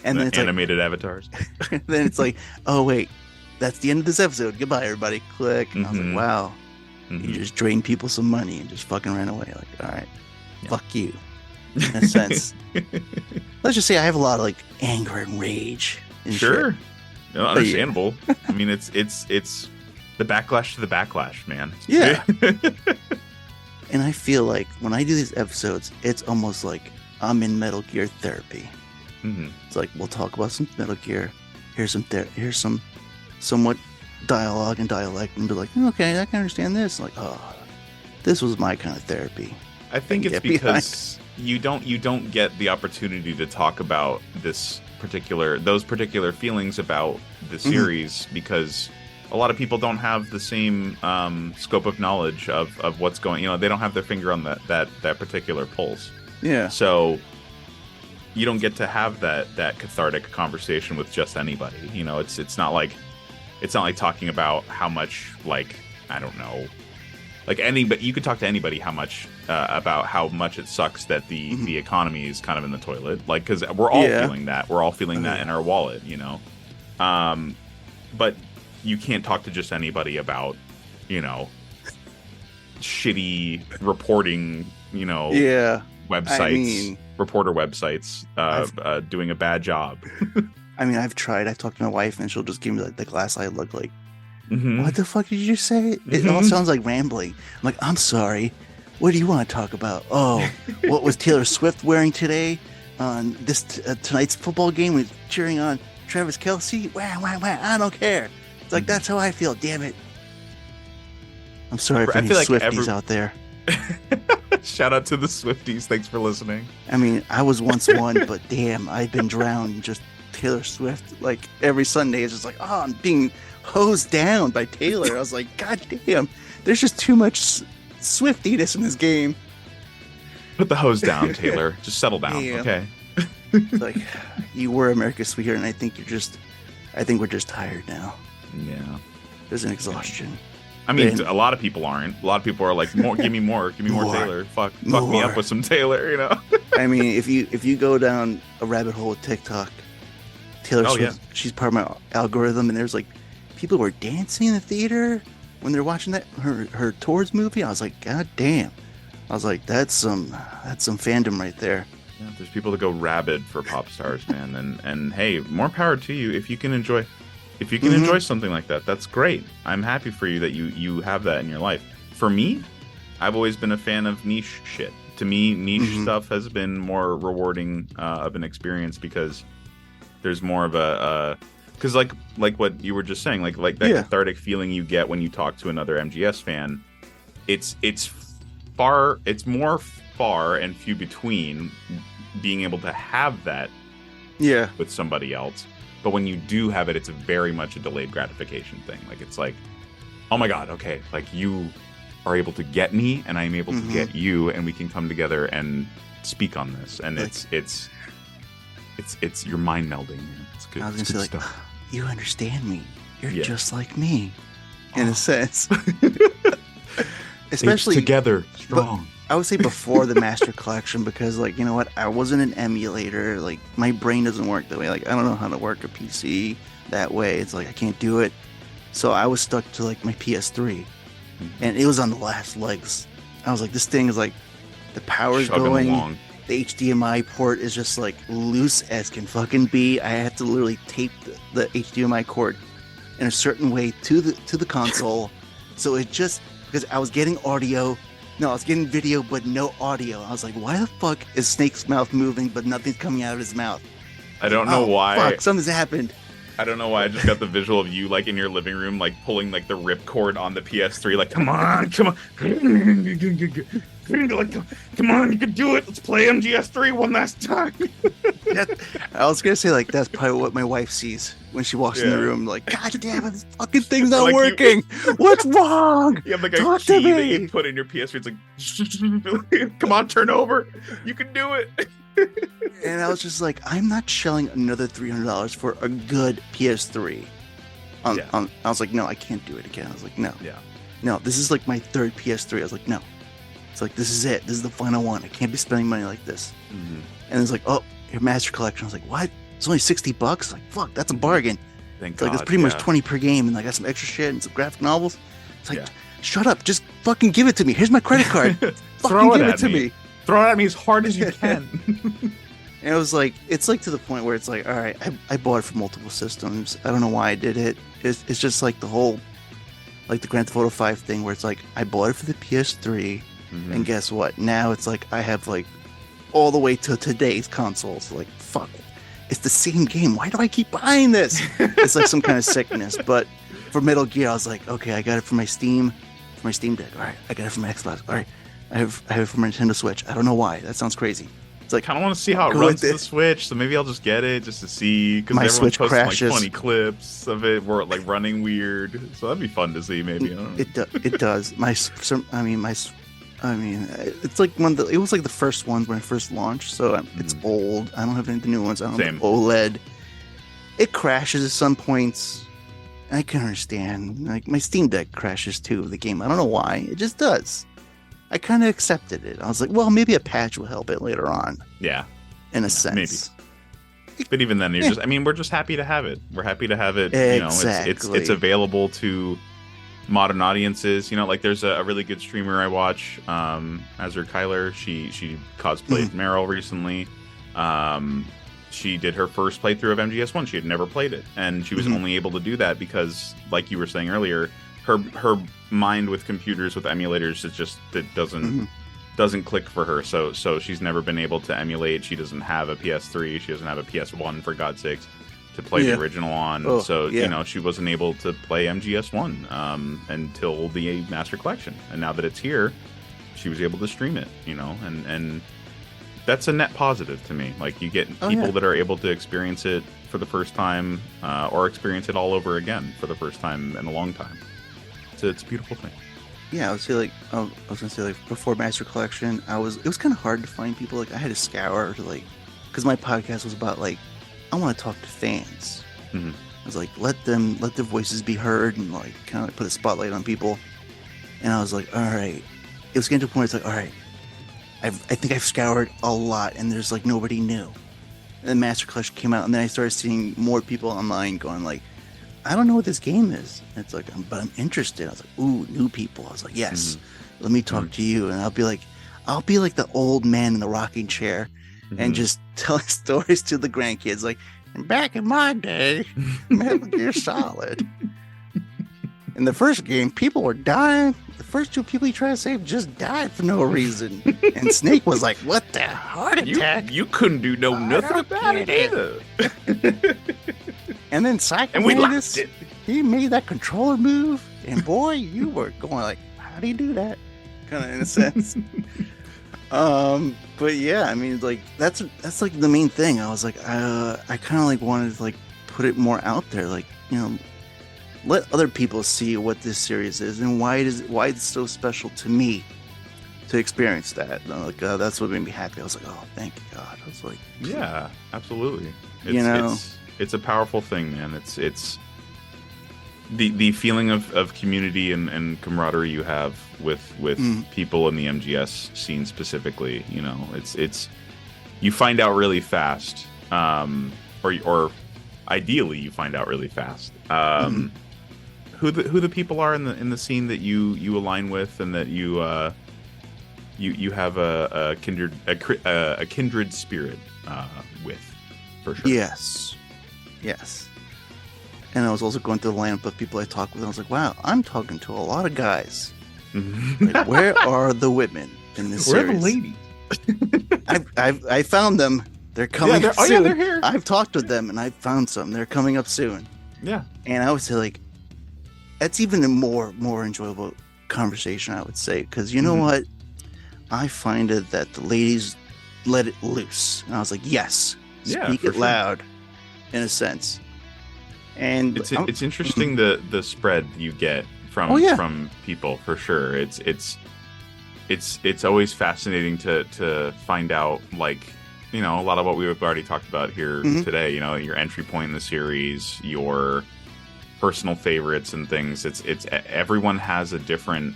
and then it's animated avatars. Then it's like, oh wait, that's the end of this episode. Goodbye, everybody. Click. And I was like, wow, you just drained people some money and just fucking ran away. Like, all right, fuck you. In a sense. Let's just say I have a lot of like anger and rage. And sure. No, understandable. I mean, it's the backlash to the backlash, man. Yeah. And I feel like when I do these episodes, it's almost like I'm in Metal Gear therapy. It's like, we'll talk about some Metal Gear. Here's some somewhat dialogue and dialect, and be like, okay, I can understand this. Like, oh, this was my kind of therapy. I think it's because you don't get the opportunity to talk about those particular feelings about the series because a lot of people don't have the same scope of knowledge of what's going. They don't have their finger on that particular pulse. Yeah. So you don't get to have that cathartic conversation with just anybody. It's not like talking about how much, like, I don't know. Like but you could talk to anybody how much about how much it sucks that the economy is kind of in the toilet, like, because we're all feeling that. We're all feeling that in our wallet, But you can't talk to just anybody about, shitty reporting, websites, reporter websites, doing a bad job. I mean, I've tried. I talked to my wife, and she'll just give me like the glass-eyed look, like. What the fuck did you say? It all sounds like rambling. I'm like, I'm sorry. What do you want to talk about? Oh, what was Taylor Swift wearing today on this tonight's football game? With cheering on Travis Kelce? Wah, wah, wah. I don't care. It's like, that's how I feel. Damn it. I'm sorry for any Swifties out there. Shout out to the Swifties. Thanks for listening. I mean, I was once one, but damn, I've been drowned in just Taylor Swift. Like every Sunday, it's just like, I'm being hosed down by Taylor. I was like, God damn, there's just too much swiftiness in this game. Put the hose down, Taylor. Just settle down, okay? Like, you were America's sweetheart, and I think we're just tired now. Yeah. There's an exhaustion. I mean, a lot of people aren't. A lot of people are like, more, give me more Taylor. Fuck me up with some Taylor, you know? I mean, if you go down a rabbit hole with TikTok, Taylor Swift, she's part of my algorithm, and there's like people who are dancing in the theater when they're watching her Tours movie. I was like, God damn. I was like, that's some fandom right there. Yeah, there's people that go rabid for pop stars, man, and hey, more power to you if you can enjoy something like that. That's great. I'm happy for you that you have that in your life. For me, I've always been a fan of niche shit. To me, niche stuff has been more rewarding of an experience because there's more of a because like what you were just saying, like that cathartic feeling you get when you talk to another MGS fan. It's more far and few between being able to have that with somebody else. But when you do have it, it's very much a delayed gratification thing. Like, it's like, oh my God, okay, like you are able to get me and I'm able to get you, and we can come together and speak on this. And like, it's your mind melding, man. It's good. I was gonna say, like, you understand me. You're just like me, in a sense. Especially it's together, strong. I would say before the Master Collection, because, like, you know what? I wasn't an emulator. Like, my brain doesn't work that way. Like, I don't know how to work a PC that way. It's like, I can't do it. So I was stuck to, like, my PS3. And it was on the last legs. I was like, this thing is, like, the power's going. The HDMI port is just, like, loose as can fucking be. I had to literally tape the HDMI cord in a certain way to the console. So it just, because I was getting audio. No, I was getting video, but no audio. I was like, why the fuck is Snake's mouth moving, but nothing's coming out of his mouth? I don't know why. Fuck, something's happened. I don't know why. I just got the visual of you, like, in your living room, like, pulling, like, the ripcord on the PS3, like, come on. Like, come on, you can do it. Let's play MGS3 one last time. I was going to say, like, that's probably what my wife sees when she walks in the room. Like, God damn it, this fucking thing's not working. What's wrong? You have, like, a key that you put in your PS3. It's like, come on, turn over. You can do it. And I was just like, I'm not shelling another $300 for a good PS3. I was like, no, I can't do it again. I was like, no. Yeah. No, this is like my third PS3. I was like, no. It's like, this is it. This is the final one. I can't be spending money like this. And it's like, oh, your Master Collection. I was like, what? It's only $60? Like, fuck, that's a bargain. Thank it's God, like, it's pretty much 20 per game, and I got some extra shit and some graphic novels. It's like, shut up. Just fucking give it to me. Here's my credit card. Fucking give it to me. Throw it at me as hard as you can. And it was like, it's like to the point where it's like, all right, I bought it for multiple systems. I don't know why I did it. It's just like the whole, like the Grand Theft Auto 5 thing where it's like, I bought it for the PS3, and guess what? Now it's like, I have like all the way to today's consoles. Like, fuck, it's the same game. Why do I keep buying this? It's like some kind of sickness. But for Metal Gear, I was like, okay, I got it for my Steam Deck. All right, I got it for my Xbox. All right, I have it for my Nintendo Switch. I don't know why. That sounds crazy. It's like, I kind of want to see how it runs the Switch, so maybe I'll just get it just to see. Because everyone Switch posts crashes. Like 20 clips of it where like running weird, so that'd be fun to see. Maybe I don't know. It does. It's like it was like the first ones when it first launched, so it's old. I don't have any of the new ones. I don't have OLED. It crashes at some points. I can understand. Like, my Steam Deck crashes too of the game. I don't know why. It just does. I kind of accepted it. I was like, well, maybe a patch will help it later on. Yeah. In a sense. Maybe. But even then, we're just happy to have it. We're happy to have it. Exactly. You know, it's available to modern audiences. You know, like there's a really good streamer I watch, Azure Kyler. She cosplayed Meryl recently. She did her first playthrough of MGS1. She had never played it, and she was only able to do that because, like you were saying earlier, her mind with computers with emulators doesn't click for her. So she's never been able to emulate. She doesn't have a PS3. She doesn't have a PS1, for God's sakes, to play the original on. You know, she wasn't able to play MGS1 until the Master Collection. And now that it's here, she was able to stream it, you know, and that's a net positive to me. Like, you get people that are able to experience it for the first time, or experience it all over again for the first time in a long time. So it's a beautiful thing. yeah, I would say like I was gonna say like before Master Collection, it was kind of hard to find people. Like I had to scour to like, because my podcast was about like I want to talk to fans. Mm-hmm. I was like let their voices be heard and like kind of like put a spotlight on people. And I was like, all right, it was getting to a point where it's like, all right, I think I've scoured a lot and there's like nobody new. And then Master Collection came out and then I started seeing more people online going like, I don't know what this game is. And it's like, but I'm interested. I was like, ooh, new people. I was like, yes, let me talk to you. And I'll be like the old man in the rocking chair and just telling stories to the grandkids. Like, back in my day, Metal Gear Solid. In the first game, people were dying. The first two people you try to save just died for no reason. And Snake was like, what the heart attack? You couldn't do nothing about it either. And then Psychomantis, he made that controller move. And boy, you were going like, how do you do that? Kind of in a sense. But yeah, I mean, like, that's like the main thing. I was like, I kind of like wanted to like put it more out there. Like, you know, let other people see what this series is and why it's so special to me to experience that. And like that's what made me happy. I was like, oh, thank you, God. I was like, yeah, absolutely. It's a powerful thing, man. It's the feeling of community and camaraderie you have with people in the MGS scene specifically. You know, it's you find out really fast, or ideally you find out really fast. Who the people are in the scene that you align with and that you have a kindred spirit with, for sure. Yes. And I was also going through the lineup of people I talked with, and I was like, wow, I'm talking to a lot of guys. Like, where are the women in this series? Where are the ladies? I found them. They're coming up soon. Oh yeah, they're here. I've talked with them and I found some. They're coming up soon. Yeah. And I would say like that's even a more enjoyable conversation, I would say, because you know what? I find it that the ladies let it loose. And I was like, yes, speak it loud, in a sense. And it's interesting the spread you get from people, for sure. It's always fascinating to find out, like, you know, a lot of what we've already talked about here today. You know, your entry point in the series, your personal favorites and things. It's everyone has a different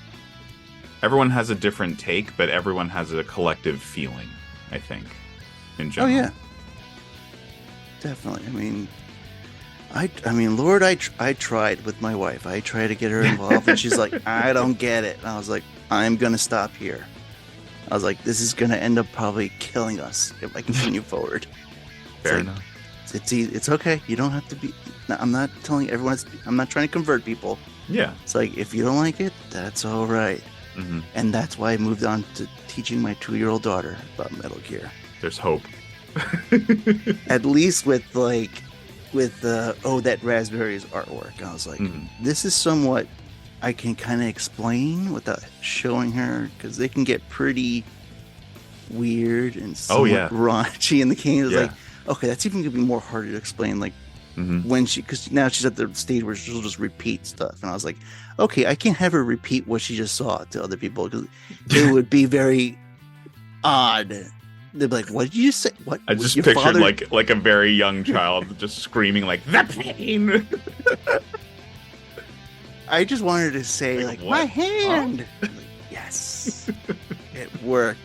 take, but everyone has a collective feeling, I think, in general. Oh yeah, definitely. I mean, Lord, I tried with my wife. I tried to get her involved, and she's like, I don't get it. And I was like, I'm gonna stop here. I was like, this is gonna end up probably killing us if I continue forward. Fair enough. It's okay. You don't have to be. I'm not telling everyone. I'm not trying to convert people. Yeah. It's like, if you don't like it, that's all right. And that's why I moved on to teaching my 2-year-old daughter about Metal Gear. There's hope. At least with that raspberries artwork. I was like, this is somewhat I can kind of explain without showing her, because they can get pretty weird and somewhat raunchy in the game. It's like, okay, that's even gonna be more harder to explain. Like when because now she's at the stage where she'll just repeat stuff, and I was like, okay, I can't have her repeat what she just saw to other people, because it would be very odd. They'd be like, what did you say? What? I just pictured like a very young child just screaming like, the pain. I just wanted to say, like, my hand. Oh. Like, yes, it worked.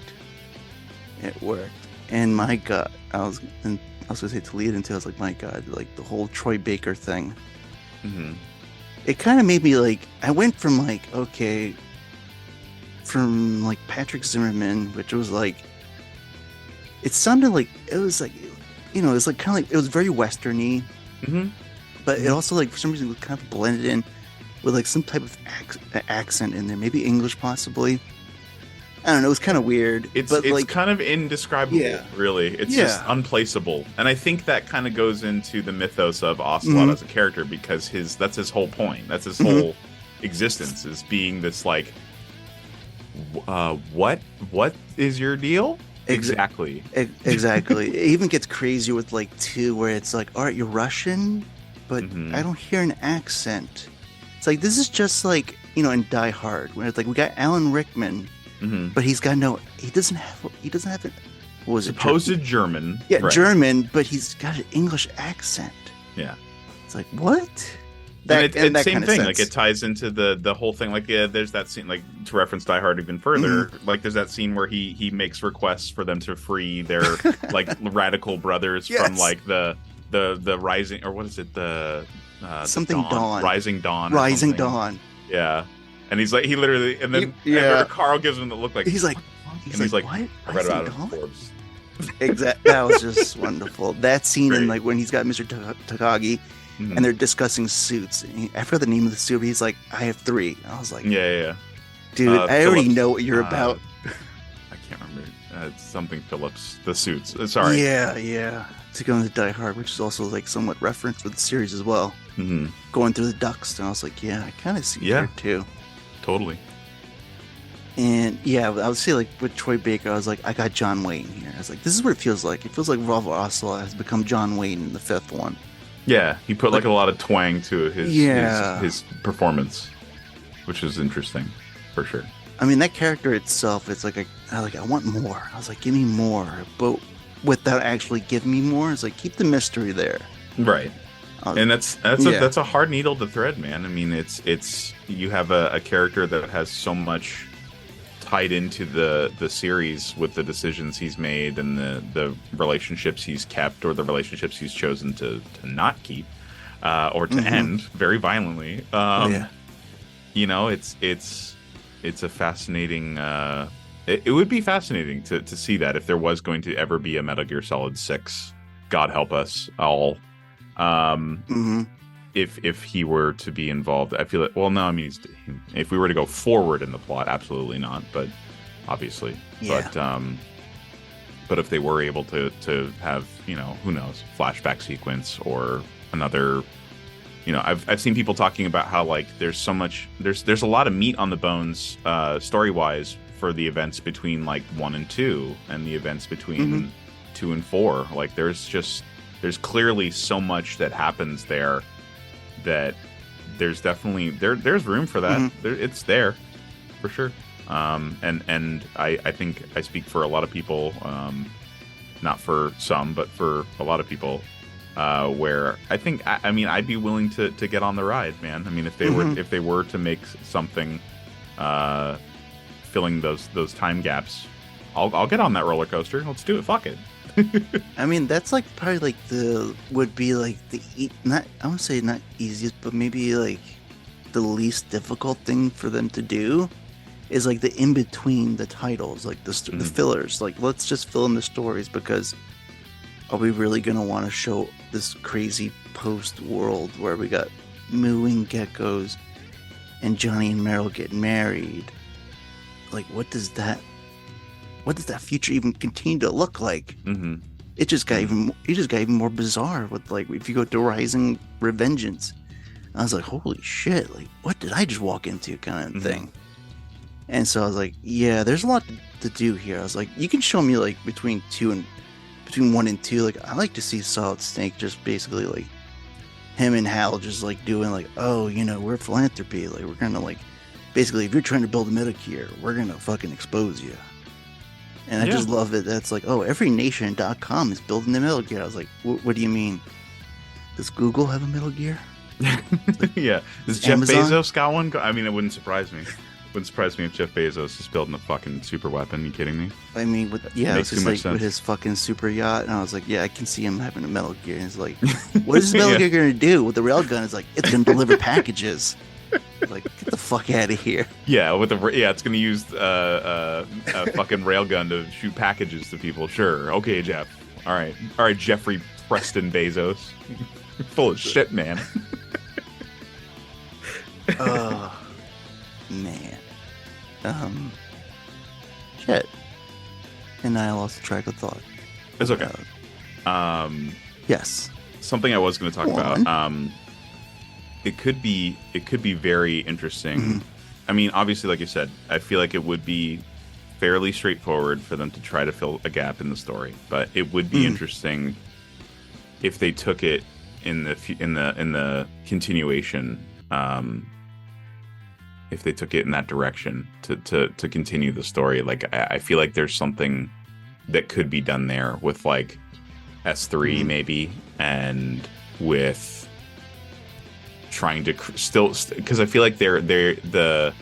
It worked. And my God, I was gonna say to lead into. I was like, my God, like the whole Troy Baker thing. It kind of made me like. I went from like, okay, from like Patrick Zimmerman, which was like. It sounded like it was like, you know, it was like kind of like it was very westerny, but it also like for some reason was kind of blended in with like some type of accent in there, maybe English possibly. I don't know. It was kind of weird. It's like, kind of indescribable, really. It's just unplaceable, and I think that kind of goes into the mythos of Ocelot as a character, because that's his whole point. That's his whole existence, is being this like, what is your deal? Exactly. Exactly. It even gets crazier with like 2, where it's like, all right, you're Russian, but I don't hear an accent. It's like, this is just like, in Die Hard, where it's like we got Alan Rickman, but he doesn't have it. What was it? Supposed German. Yeah, right. German, but he's got an English accent. Yeah. It's like, what? That same thing. Like, it ties into the whole thing. Like, there's that scene, like, to reference Die Hard even further, like, there's that scene where he makes requests for them to free their, like, radical brothers from, like, the rising, or what is it? Something Dawn. Rising Dawn. Rising Dawn. Yeah. And he's like, he literally, and then and Carl gives him the look like, he's like, what? I read about it in Forbes. Exactly. That was just wonderful. That scene, and like when he's got Mr. Takagi, and they're discussing suits. I forgot the name of the suit, but he's like, I have 3. I was like, yeah. Dude, I already know what you're about. I can't remember. It's something Phillips. The suits. Sorry. Yeah. To go into Die Hard, which is also like somewhat referenced with the series as well. Going through the ducks, and I was like, yeah, I kind of see it here too. Totally. And yeah, I would say like with Troy Baker, I was like, I got John Wayne here. I was like, this is what it feels like. It feels like Rolf Oswald has become John Wayne in the 5th one. Yeah, he put like a lot of twang to his performance, which is interesting, for sure. I mean, that character itself, it's like I want more. I was like, give me more, but without actually giving me more, it's like keep the mystery there. Right. And that's a hard needle to thread, man. I mean, it's you have a character that has so much tied into the series with the decisions he's made and the relationships he's kept or the relationships he's chosen to not keep or to end very violently. It's a fascinating. It would be fascinating to see that if there was going to ever be a Metal Gear Solid 6. God help us all. If he were to be involved, I feel like, well, no, I mean, if we were to go forward in the plot, absolutely not, but obviously, but if they were able to have, who knows, flashback sequence or another, I've seen people talking about how like there's a lot of meat on the bones, story wise, for the events between like 1 and 2 and the events between 2 and 4. Like there's clearly so much that happens there that there's definitely there's room for that. It's there for sure. And I think I speak for a lot of people, not for some, but for a lot of people, where I think I'd be willing to get on the ride, man. I mean, if they were to make something filling those time gaps, I'll get on that roller coaster. Let's do it. Fuck it. I mean, that's like probably like I won't say not easiest, but maybe like the least difficult thing for them to do is like the in between the titles, like the fillers. Like, let's just fill in the stories, because are we really gonna want to show this crazy post world where we got mooing geckos and Johnny and Meryl get married? Like, what does that future even continue to look like? It just got even more bizarre with like if you go to Rising Revengeance. I was like, holy shit, like what did I just walk into kind of thing. And so I was like, yeah, there's a lot to do here. I was like, you can show me like between 1 and 2, like I like to see Solid Snake just basically like him and Hal just like doing like, oh, we're philanthropy, like we're gonna like basically if you're trying to build a Metal Gear, we're gonna fucking expose you. And I just love it. That's like, oh, every nation.com is building a Metal Gear. I was like, what do you mean? Does Google have a Metal Gear? Like, yeah. Does Jeff Bezos got one? I mean, it wouldn't surprise me. Wouldn't surprise me if Jeff Bezos is building a fucking super weapon. You kidding me? I mean, it's just like with his fucking super yacht. And I was like, yeah, I can see him having a Metal Gear. And it's like, what is this Metal Gear going to do with the railgun? It's like, it's going to deliver packages. Like, get the fuck out of here. Yeah, it's gonna use a fucking railgun to shoot packages to people. Sure, okay, Jeff. All right, Jeffrey Preston Bezos. Full of shit, man. Oh man. Shit. And I lost track of thought. It's okay. Yes. Something I was going to talk about. It could be very interesting. I mean, obviously, like you said, I feel like it would be fairly straightforward for them to try to fill a gap in the story, but it would be interesting if they took it in the continuation if they took it in that direction to continue the story. Like I feel like there's something that could be done there with like S3 maybe, and with trying to still, because I feel like they're the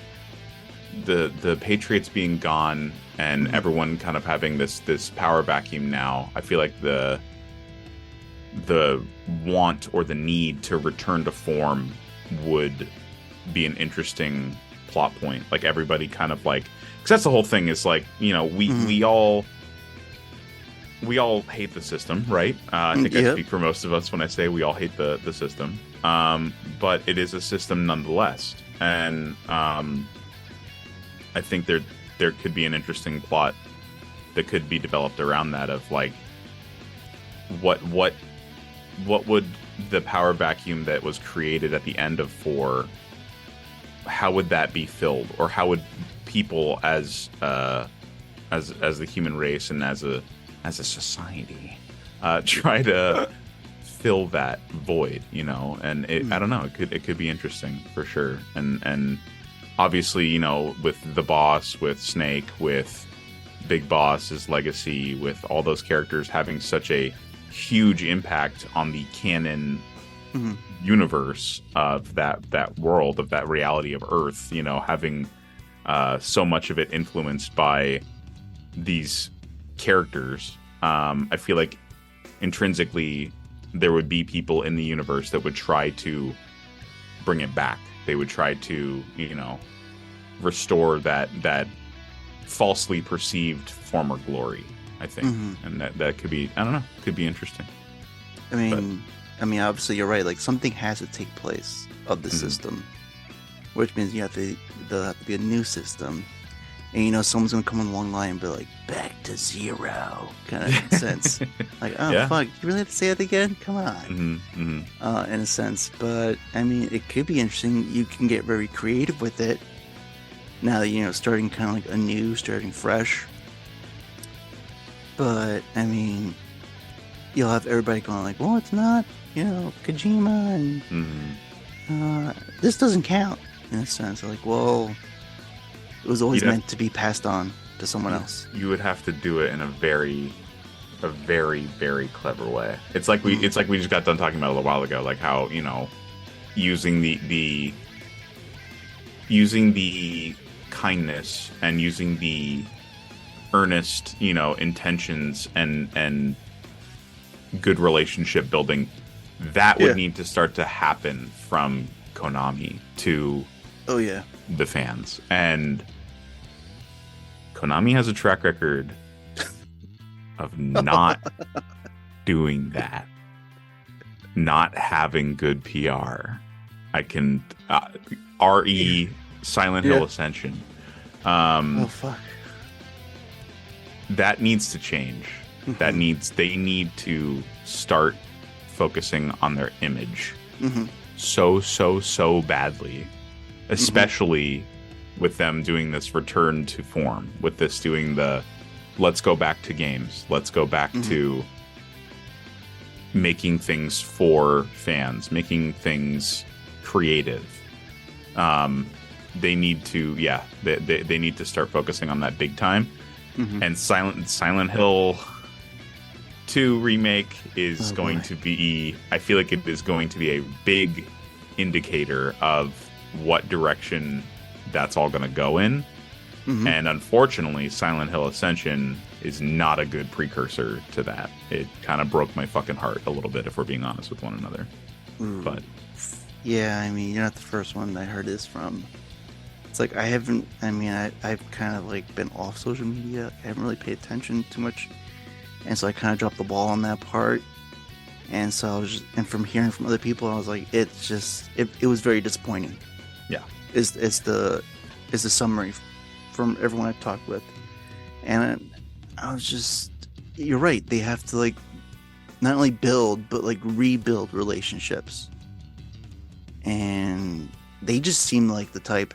Patriots being gone and everyone kind of having this power vacuum now. I feel like the want or the need to return to form would be an interesting plot point. Like everybody kind of like, because that's the whole thing, is like, you know, we all hate the system, right? I think I speak for most of us when I say we all hate the system, but it is a system nonetheless. And I think there could be an interesting plot that could be developed around that, of like what would the power vacuum that was created at the end of 4, how would that be filled, or how would people as the human race and as a society try to fill that void, you know? And I don't know, it could be interesting for sure. And obviously, you know, with the boss, with Snake, with Big Boss's legacy, with all those characters having such a huge impact on the canon universe of that world, of that reality of Earth, you know, having so much of it influenced by these characters, I feel like intrinsically there would be people in the universe that would try to bring it back. They would try to, you know, restore that falsely perceived former glory, I think. And that could be, I don't know, could be interesting. I mean, obviously you're right. Like, something has to take place of the system, which means there'll have to be a new system. And, you know, someone's going to come along line and be like, back to zero, kind of sense. Like, oh, fuck, you really have to say it again? Come on. In a sense. But, I mean, it could be interesting. You can get very creative with it. Now that, you know, starting kind of like anew, starting fresh. But, I mean, you'll have everybody going like, well, it's not, you know, Kojima, and this doesn't count, in a sense. Like, well, it was always meant to be passed on to someone else. You would have to do it in a very, very clever way. It's like we just got done talking about a little while ago, like how, you know, using the kindness and using the earnest, you know, intentions and good relationship building, that would need to start to happen from Konami to the fans. And Konami has a track record of not doing that, not having good PR. I can RE Silent Hill Ascension. Oh fuck. That needs to change. They need to start focusing on their image so badly, especially with them doing this return to form, with this doing the let's go back to games, let's go back to making things for fans, making things creative. They need to they need to start focusing on that big time. And Silent Hill 2 remake is going to be, I feel like it is going to be a big indicator of what direction that's all going to go in. And unfortunately, Silent Hill Ascension is not a good precursor to that. It kind of broke my fucking heart a little bit, if we're being honest with one another. But yeah, I mean, you're not the first one I heard this from. It's like I've kind of like been off social media. I haven't really paid attention too much, and so I kind of dropped the ball on that part. And so I was just, and from hearing from other people, I was like, it was very disappointing. Yeah, is the summary from everyone I've talked with, and I was just, you're right. They have to like not only build but like rebuild relationships, and they just seem like the type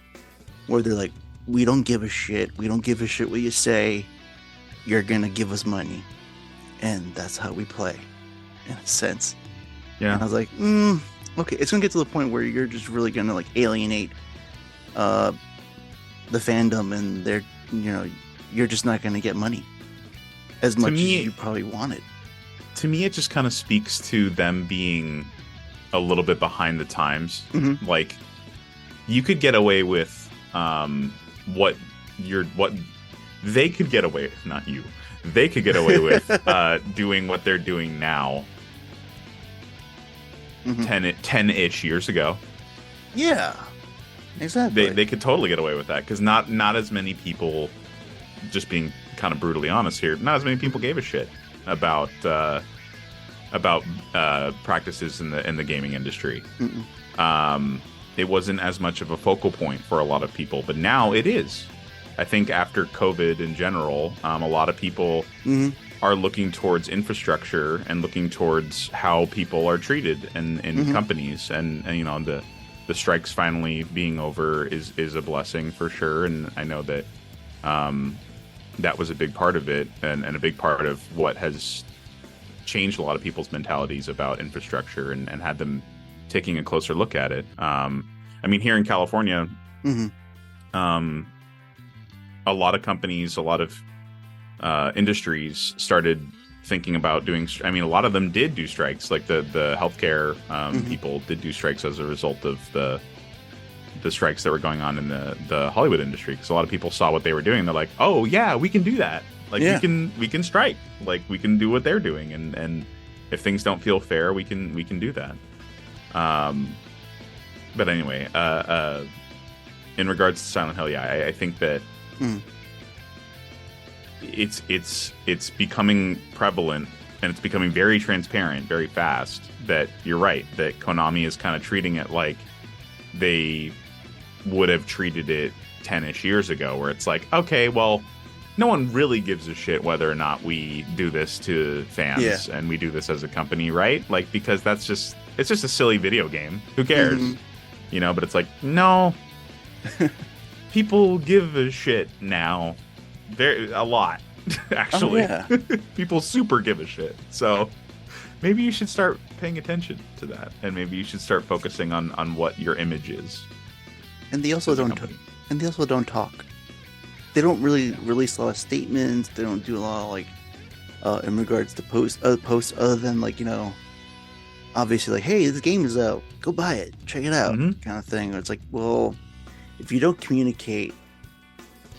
where they're like, we don't give a shit. We don't give a shit what you say. You're gonna give us money, and that's how we play, in a sense. Yeah. And I was like, okay, it's gonna get to the point where you're just really gonna like alienate the fandom, and they're, you're just not going to get money as much as you probably wanted. To me, it just kind of speaks to them being a little bit behind the times. Mm-hmm. Like, you could get away with what they could get away with, not you. They could get away with doing what they're doing now 10-ish years ago. Yeah, exactly. They could totally get away with that because not as many people, just being kind of brutally honest here, not as many people gave a shit about practices in the gaming industry. It wasn't as much of a focal point for a lot of people, but now it is. I think after COVID in general, a lot of people are looking towards infrastructure and looking towards how people are treated in companies, and the strikes finally being over is a blessing for sure. And I know that that was a big part of it, and a big part of what has changed a lot of people's mentalities about infrastructure and had them taking a closer look at it. I mean, here in California, a lot of companies, a lot of industries started thinking about doing. I mean, a lot of them did do strikes. Like the healthcare people did do strikes as a result of the strikes that were going on in the Hollywood industry. Because a lot of people saw what they were doing. They're like, oh yeah, we can do that. Like we can strike. Like we can do what they're doing. And if things don't feel fair, we can do that. But anyway, in regards to Silent Hill, yeah, I think that it's becoming prevalent, and it's becoming very transparent very fast, that you're right, that Konami is kind of treating it like they would have treated it 10-ish years ago, where it's like, okay, well, no one really gives a shit whether or not we do this to fans and we do this as a company, right? Like, because it's just a silly video game. Who cares? But it's like, no, people give a shit now. A lot, actually. Oh, yeah. People super give a shit. So maybe you should start paying attention to that, and maybe you should start focusing on what your image is. And they also don't talk. They don't really release a lot of statements. They don't do a lot of in regards to posts other than obviously like, hey, this game is out, go buy it, check it out, kind of thing. It's like, well, if you don't communicate,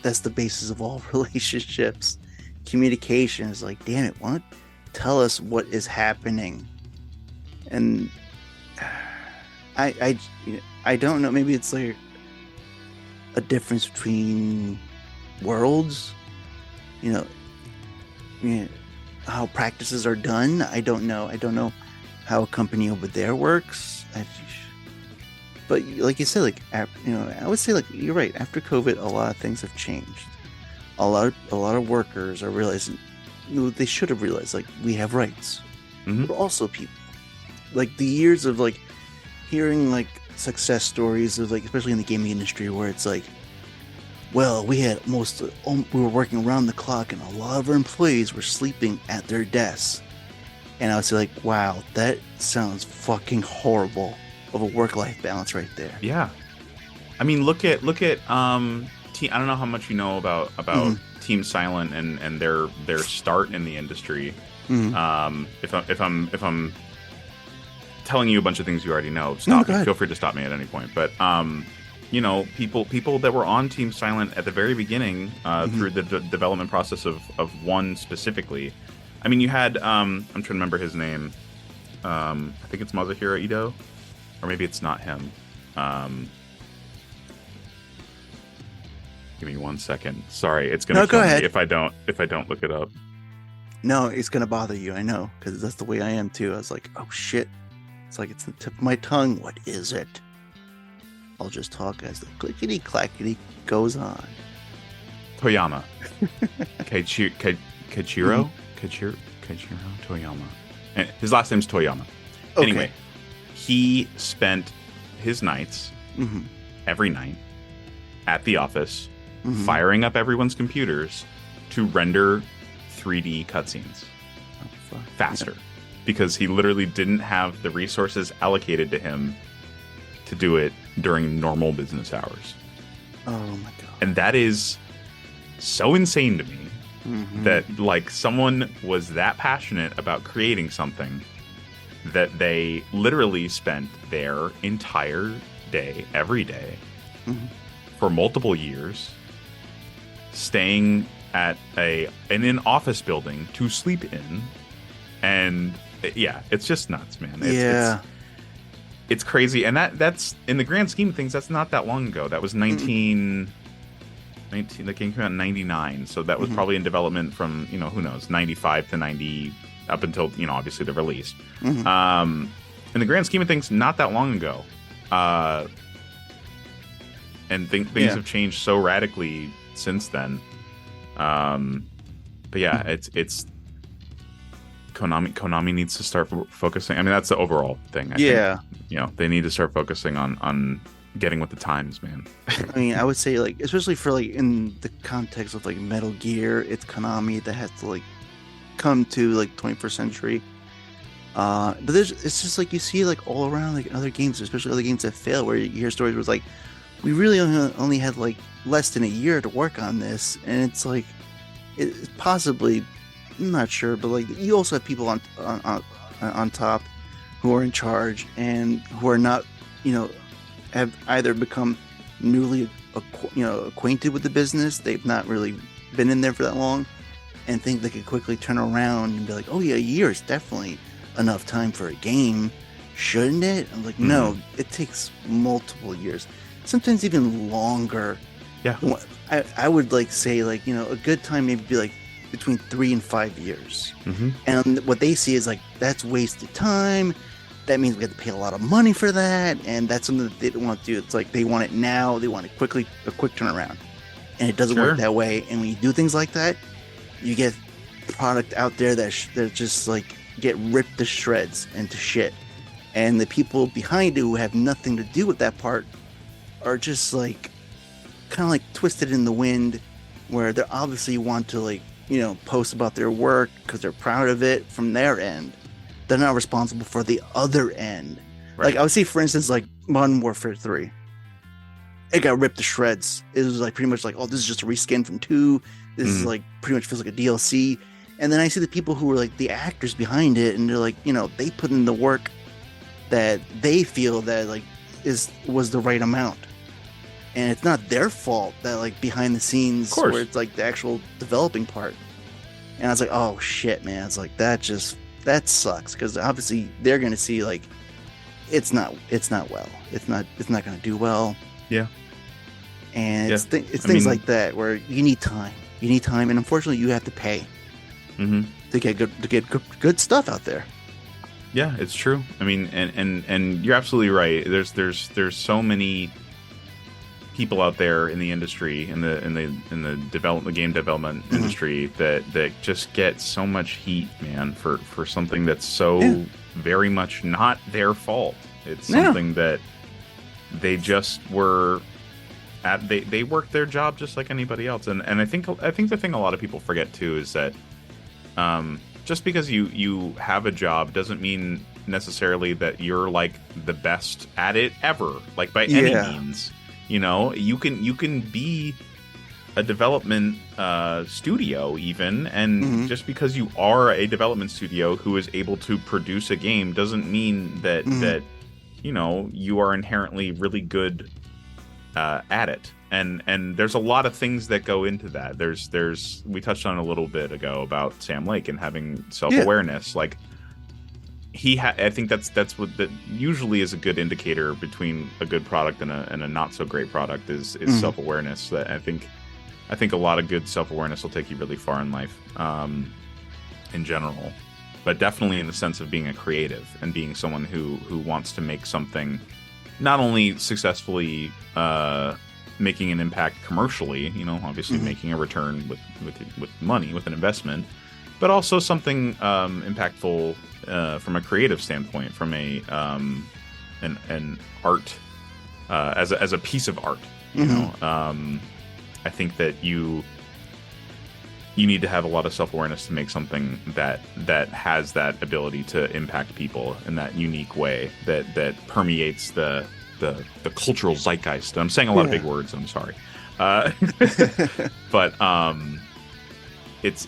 that's the basis of all relationships. Communication is like, damn it, why don't tell us what is happening? And I don't know, maybe it's like a difference between worlds, how practices are done. I don't know how a company over there works. But like you said, I would say, like, you're right. After COVID, a lot of things have changed. A lot of workers are realizing, they should have realized, like, we have rights. We're also people. Like, the years of like hearing like success stories of, like, especially in the gaming industry, where it's like, well, we were working around the clock, and a lot of our employees were sleeping at their desks. And I would say, like, wow, that sounds fucking horrible of a work-life balance right there. Yeah. I mean, look at I don't know how much you know about Team Silent and their start in the industry. If I'm telling you a bunch of things you already know, stop me. Feel free to stop me at any point. But people that were on Team Silent at the very beginning, through the development process of one specifically. I mean, you had I'm trying to remember his name. I think it's Masahiro Ito, or maybe it's not him. Give me 1 second. Sorry, it's gonna kill me if I don't look it up. No, it's gonna bother you. I know, because that's the way I am too. I was like, oh shit. It's like, it's the tip of my tongue. What is it? I'll just talk as the clickety clackety goes on. Toyama. Keiichiro Toyama. And his last name's Toyama. Okay. Anyway, he spent his nights every night at the office firing up everyone's computers to render 3D cutscenes faster. Because he literally didn't have the resources allocated to him to do it during normal business hours. Oh my god. And that is so insane to me that like someone was that passionate about creating something that they literally spent their entire day, every day, for multiple years, staying at in an office building to sleep in. And yeah, it's just nuts, man. It's crazy. And that's in the grand scheme of things, that's not that long ago. That was 19, the game came out in 99. So that was probably in development from, who knows, 95 to 90, up until, obviously the release. In the grand scheme of things, not that long ago. And things have changed so radically since then. But yeah, it's Konami needs to start focusing. I mean, that's the overall thing. I think, they need to start focusing on getting with the times, man. I mean, I would say, like, especially for, like, in the context of, like, Metal Gear, it's Konami that has to, like, come to, like, 21st century. But it's just, like, you see, like, all around, like, other games, especially other games that fail, where you hear stories where it's like, we really only had, like, less than a year to work on this, and it's, like, it's possibly, I'm not sure, but, like, you also have people on top who are in charge and who are not, have either become newly, acquainted with the business. They've not really been in there for that long, and think they could quickly turn around and be like, oh yeah, a year is definitely enough time for a game, shouldn't it? I'm like, no, it takes multiple years, sometimes even longer. Yeah. I would like say, like, a good time maybe be like between 3 and 5 years. And what they see is like, that's wasted time. That means we have to pay a lot of money for that, and that's something that they don't want to do. It's like they want it now. They want a quick turnaround, and it doesn't work that way. And when you do things like that, you get product out there that just like get ripped to shreds and to shit. And the people behind it who have nothing to do with that part are just like kind of like twisted in the wind, where they obviously want to, like, post about their work because they're proud of it from their end. They're not responsible for the other end. Right. Like, I would say, for instance, like Modern Warfare 3. It got ripped to shreds. It was like pretty much like, oh, this is just a reskin from 2. This is like pretty much feels like a DLC. And then I see the people who were like the actors behind it, and they're like, they put in the work that they feel that like was the right amount. And it's not their fault that, like, behind the scenes where it's like the actual developing part. And I was like, oh shit, man. It's like, that sucks, because obviously they're going to see like it's not well. It's not going to do well. Yeah. And it's things like that where you need time. And unfortunately you have to pay to get good stuff out there. Yeah, it's true. I mean, and you're absolutely right. There's so many people out there in the industry, in the game development industry that just get so much heat, man, for something that's so very much not their fault. It's something that they just were at. They worked their job just like anybody else, and I think the thing a lot of people forget too is that just because you have a job doesn't mean necessarily that you're like the best at it ever, like by any means. You can be a development studio even, and just because you are a development studio who is able to produce a game doesn't mean that you are inherently really good at it. And there's a lot of things that go into that. We touched on a little bit ago about Sam Lake and having self-awareness. Like, I think that's what that usually is a good indicator between a good product and a not so great product is self-awareness. That I think a lot of good self-awareness will take you really far in life, in general, but definitely in the sense of being a creative and being someone who wants to make something, not only successfully making an impact commercially, obviously making a return with money, with an investment, but also something impactful from a creative standpoint, from an art as a piece of art. I think that you need to have a lot of self-awareness to make something that has that ability to impact people in that unique way that permeates the the cultural zeitgeist. I'm saying a lot of big words. I'm sorry, but it's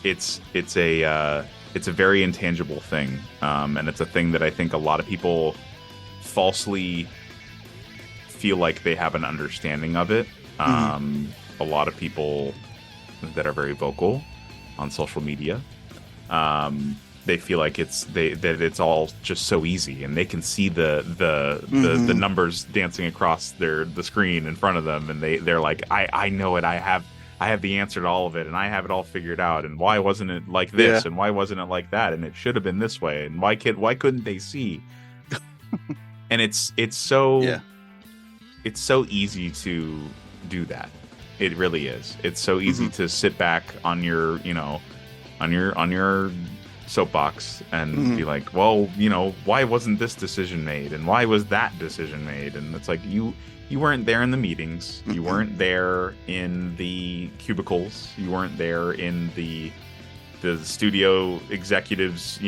a very intangible thing, and it's a thing that I think a lot of people falsely feel like they have an understanding of it. A lot of people that are very vocal on social media, they feel like that it's all just so easy, and they can see the numbers dancing across the screen in front of them, and they're like, I know it, I have the answer to all of it, and I have it all figured out, and why wasn't it like this, and why wasn't it like that, and it should have been this way, and why couldn't they see? And it's so easy to do that. It really is. It's so easy to sit back on your soapbox and be like, well, why wasn't this decision made, and why was that decision made? And it's like, you weren't there in the meetings, you weren't there in the cubicles, you weren't there in the studio executive's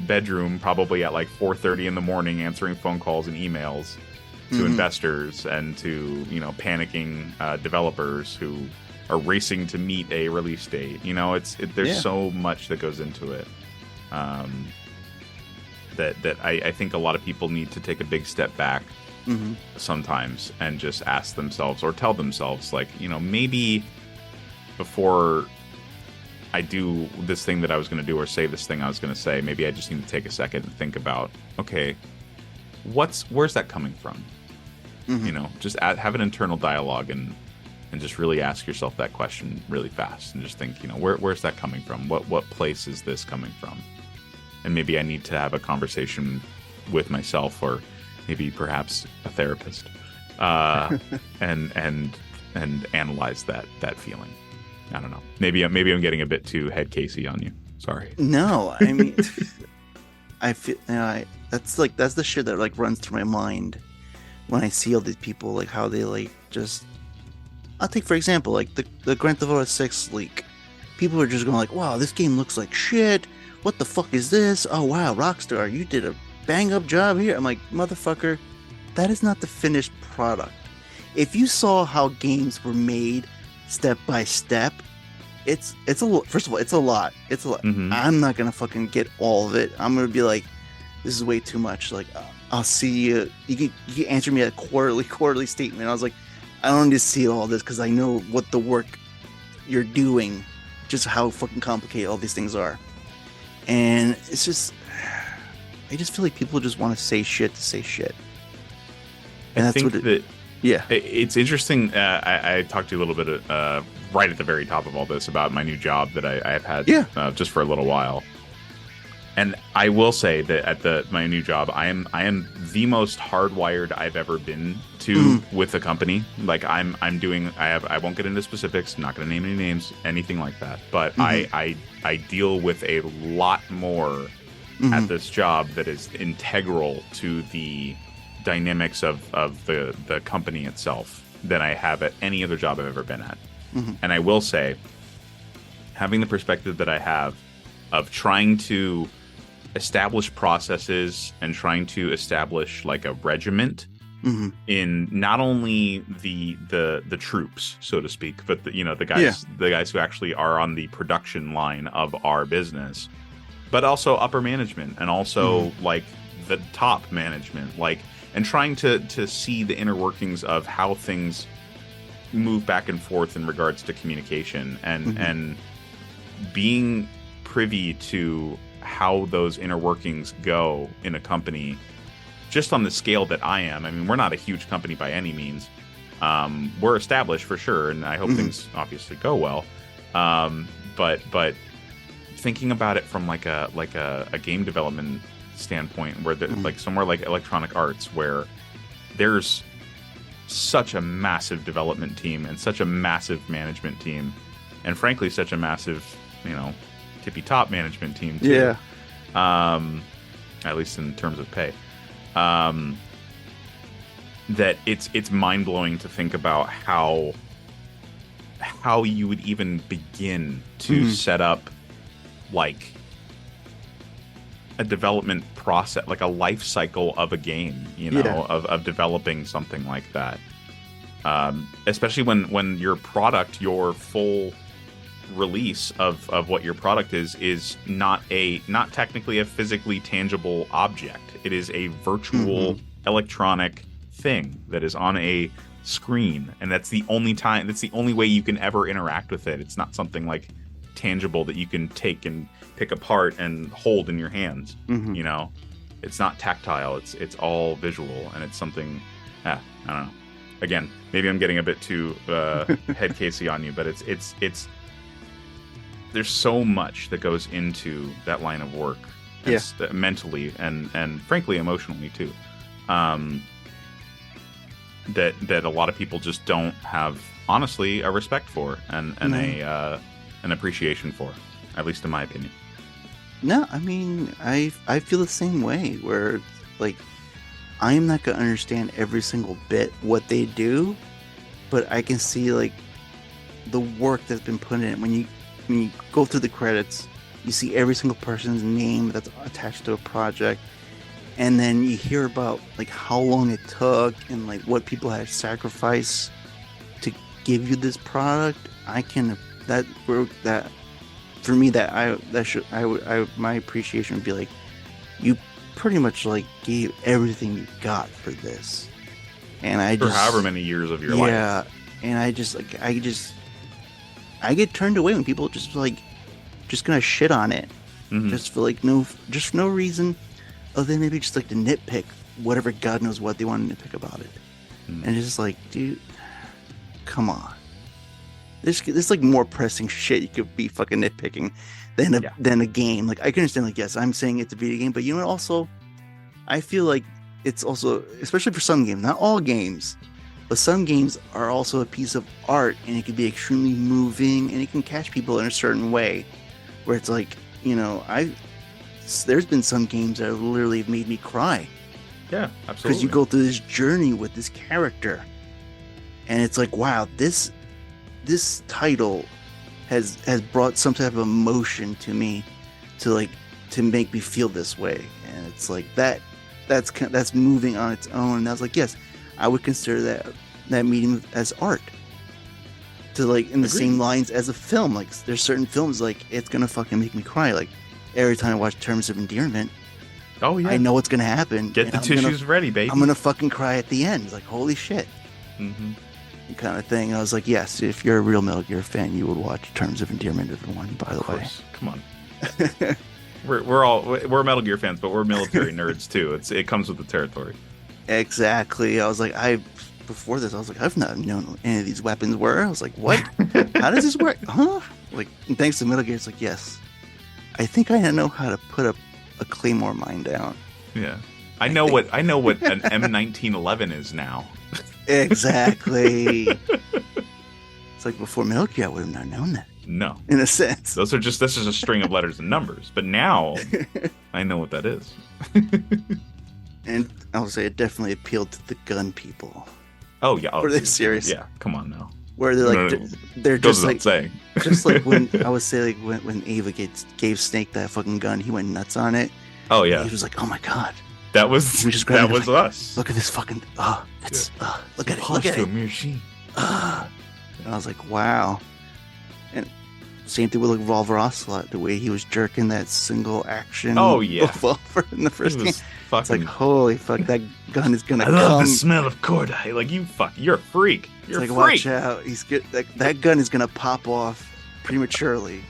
bedroom, probably at like 4:30 in the morning, answering phone calls and emails to investors and to panicking developers who are racing to meet a release date. There's so much that goes into it, that I think a lot of people need to take a big step back sometimes and just ask themselves or tell themselves, like, maybe before I do this thing that I was going to do or say this thing I was going to say, maybe I just need to take a second and think about, okay, where's that coming from? Just have an internal dialogue and just really ask yourself that question really fast and just think, where's that coming from? What place is this coming from? And maybe I need to have a conversation with myself, or maybe perhaps a therapist, and analyze that feeling. I don't know. Maybe I'm getting a bit too head casey on you. Sorry. No, I mean, I feel that's the shit that like runs through my mind when I see all these people, like how they like just. I'll take for example like the Grand Theft Auto 6 leak. People are just going like, "Wow, this game looks like shit. What the fuck is this? Oh wow, Rockstar, you did a bang up job here." I'm like, motherfucker, that is not the finished product. If you saw how games were made step by step, it's a lot. First of all, it's a lot. I'm not gonna fucking get all of it. I'm gonna be like, this is way too much. Like, I'll see you. You can answer me a quarterly statement. I was like, I don't need to see all this because I know what the work you're doing, just how fucking complicated all these things are. And it's just, I just feel like people just want to say shit to say shit. And I think it's interesting. I talked to you a little bit right at the very top of all this about my new job that I have had just for a little while. And I will say that at my new job, I am the most hardwired I've ever been to with the company. Like I won't get into specifics. I'm not going to name any names, anything like that. But I deal with a lot more at this job that is integral to the dynamics of the company itself than I have at any other job I've ever been at. And I will say, having the perspective that I have of trying to establish processes and trying to establish like a regiment in not only the troops, so to speak, but the guys who actually are on the production line of our business, but also upper management and also like the top management, like, and trying to see the inner workings of how things move back and forth in regards to communication and being privy to how those inner workings go in a company, just on the scale that I am. I mean, we're not a huge company by any means. We're established for sure, and I hope things obviously go well. But thinking about it from like a game development standpoint, where like somewhere like Electronic Arts, where there's such a massive development team and such a massive management team, and frankly such a massive tippy top management team too. At least in terms of pay, that it's mind-blowing to think about how you would even begin to set up like a development process, like a life cycle of a game, of developing something like that. Especially when your product, your full release of what your product is not technically a physically tangible object. It is a virtual electronic thing that is on a screen, and that's the only way you can ever interact with it. It's not something like tangible that you can take and pick apart and hold in your hands. It's not tactile, it's all visual, and it's something I don't know. Again, maybe I'm getting a bit too head casey on you, but it's there's so much that goes into that line of work, mentally and frankly emotionally too, that a lot of people just don't have, honestly, a respect for and an appreciation for, at least in my opinion. No, I mean, I feel the same way, where like I am not gonna understand every single bit what they do, but I can see like the work that's been put in it. When you go through the credits, you see every single person's name that's attached to a project, and then you hear about like how long it took and like what people had sacrificed to give you this product. My appreciation would be like, you pretty much like gave everything you got for this, and for however many years of your life. Yeah, and I get turned away when people just gonna shit on it, just for like no reason other than maybe just like to nitpick whatever God knows what they want to nitpick about it, and it's just like, dude, come on. There's like more pressing shit you could be fucking nitpicking than a game. Like, I can understand, like, yes, I'm saying it's a video game, but you know what, also I feel like it's also, especially for some games, not all games, but some games are also a piece of art, and it can be extremely moving, and it can catch people in a certain way, where it's like, there's been some games that literally have made me cry. Yeah, absolutely. Because you go through this journey with this character, and it's like, wow, this title has brought some type of emotion to me to make me feel this way, and it's like that's moving on its own. And I was like, yes, I would consider that medium as art, to like in the same lines as a film. Like, there's certain films like it's gonna fucking make me cry. Like every time I watch Terms of Endearment, oh yeah, I know what's gonna happen. Get the tissues ready, baby. I'm gonna fucking cry at the end. Like, holy shit. Kind of thing. I was like, yes, if you're a real Metal Gear fan, you would watch Terms of Endearment, everyone, by the way. Come on. we're Metal Gear fans, but we're military nerds too. It comes with the territory. Exactly. I was like, before this, I was like, I've not known what any of these weapons were. I was like, what? How does this work? Huh? Like, and thanks to Metal Gear, it's like, yes, I think I know how to put a Claymore mine down. Yeah. I know what an M1911 is now. Exactly. It's like, before Metal Gear, I would have not known that. No. In a sense. That's just a string of letters and numbers. But now, I know what that is. And I'll say it definitely appealed to the gun people. Oh, yeah. For this series. Yeah, come on now. Where they're like, they're just like, saying. Just like when, I would say, like, when Ava gave Snake that fucking gun, he went nuts on it. Oh, yeah. He was like, oh my God. That was us. Look at this fucking, look at it. Look at it. Machine. And I was like, wow. And same thing with like Revolver Ocelot, the way he was jerking that single action revolver in the first game. It's like, holy fuck, that gun is gonna come. I love the smell of Cordite. Like, you're a freak. You're it's like, a freak. Watch out. He's good. That gun is gonna pop off prematurely.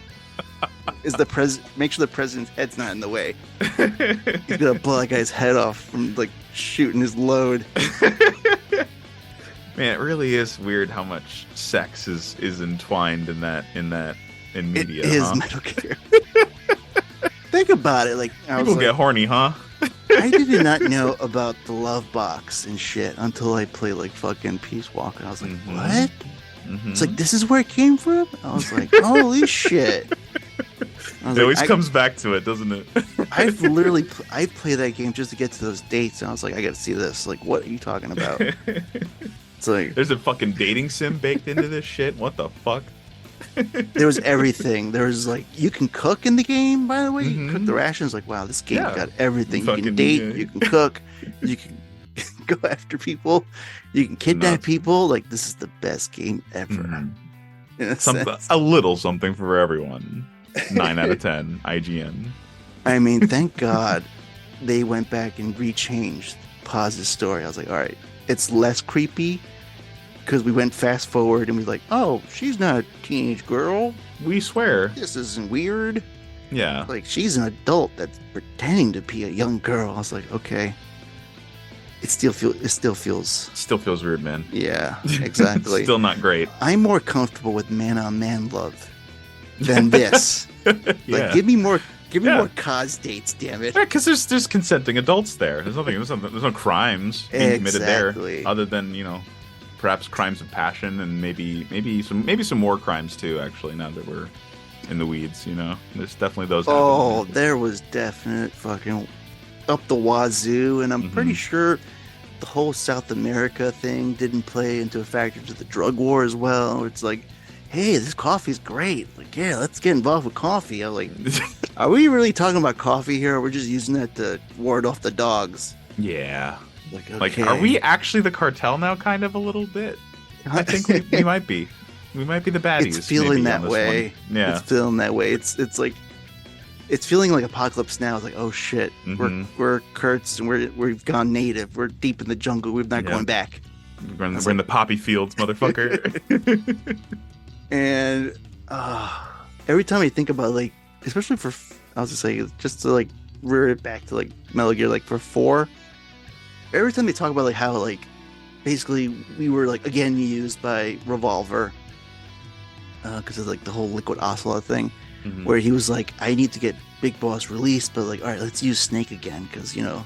Make sure the president's head's not in the way. He's gonna blow that guy's head off from like shooting his load. Man, it really is weird how much sex is entwined in media. It is Metal Gear. Think about it. Like, people get horny, huh? I did not know about the love box and shit until I played like fucking Peace Walker. I was like, what? It's like, this is where it came from? I was like, holy shit. It always comes back to it, doesn't it? I played that game just to get to those dates, and I was like, I gotta see this. Like, what are you talking about? It's like, there's a fucking dating sim baked into this shit? What the fuck? There was everything. There was like, you can cook in the game, by the way. You can cook the rations. Like, wow, this game got everything. You can date, you can cook, you can go after people, you can kidnap people. Like, this is the best game ever. A little something for everyone. 9 out of 10 IGN. I mean, thank God they went back and rechanged Paz's story. I was like, all right, it's less creepy because we went fast forward and we like, oh, she's not a teenage girl. We swear. This isn't weird. Yeah. Like, she's an adult that's pretending to be a young girl. I was like, okay. It still feels weird, man. Yeah, exactly. Still not great. I'm more comfortable with man-on-man love than this. Like, give me more cause dates, damn it. Yeah, because there's consenting adults there. There's no crimes being committed there, other than, you know, perhaps crimes of passion and maybe some more crimes too. Actually, now that we're in the weeds, you know, there's definitely those. Oh, there was definite fucking up the wazoo, and I'm pretty sure the whole South America thing didn't play into a factor to the drug war as well. It's like, hey, this coffee's great. Like, yeah, let's get involved with coffee. I'm like, are we really talking about coffee here, or we're just using that to ward off the dogs? Yeah. Like, okay. Like, are we actually the cartel now, kind of a a little bit? I think we might be. We might be the baddies. It's feeling that way. Yeah. It's feeling that way. It's like, it's feeling like Apocalypse Now. It's like, oh shit, we're Kurtz and we've gone native. We're deep in the jungle. We're not going back. We're in the poppy fields, motherfucker. And every time I think about, like, especially for, I was gonna say, just to like rear it back to like Metal Gear, like for 4, every time they talk about like how like basically we were like again used by Revolver because of like the whole Liquid Ocelot thing, where he was like, I need to get Big Boss released, but like, all right, let's use Snake again because, you know,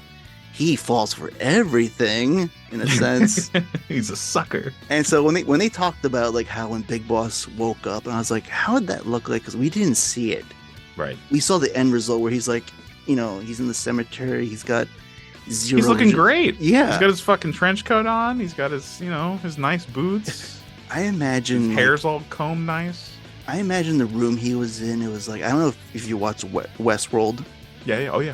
he falls for everything in a sense. He's a sucker. And so when they talked about like how when Big Boss woke up, and I was like, how would that look like? Because we didn't see it. Right. We saw the end result where he's like, you know, he's in the cemetery. He's got zero. He's looking great. Yeah. He's got his fucking trench coat on. He's got his, you know, his nice boots. I imagine his hair's all combed nice. I imagine the room he was in. It was like, I don't know if you watch Westworld. Yeah. Oh yeah.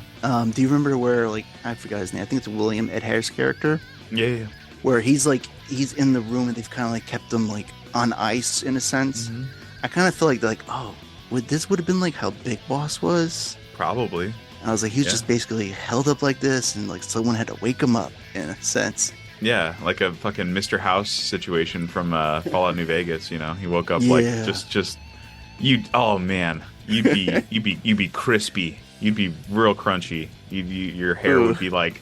Do you remember where, like, I forgot his name? I think it's William Ed Harris' character. Yeah. Where he's in the room and they've kind of like kept him like on ice in a sense. I kind of feel like they're like, oh, would have been like how Big Boss was? Probably. And I was like, he's just basically held up like this, and like someone had to wake him up in a sense. Yeah, like a fucking Mr. House situation from Fallout New Vegas. You know, he woke up like just you. Oh man, you'd be crispy. You'd be real crunchy. Your hair would be like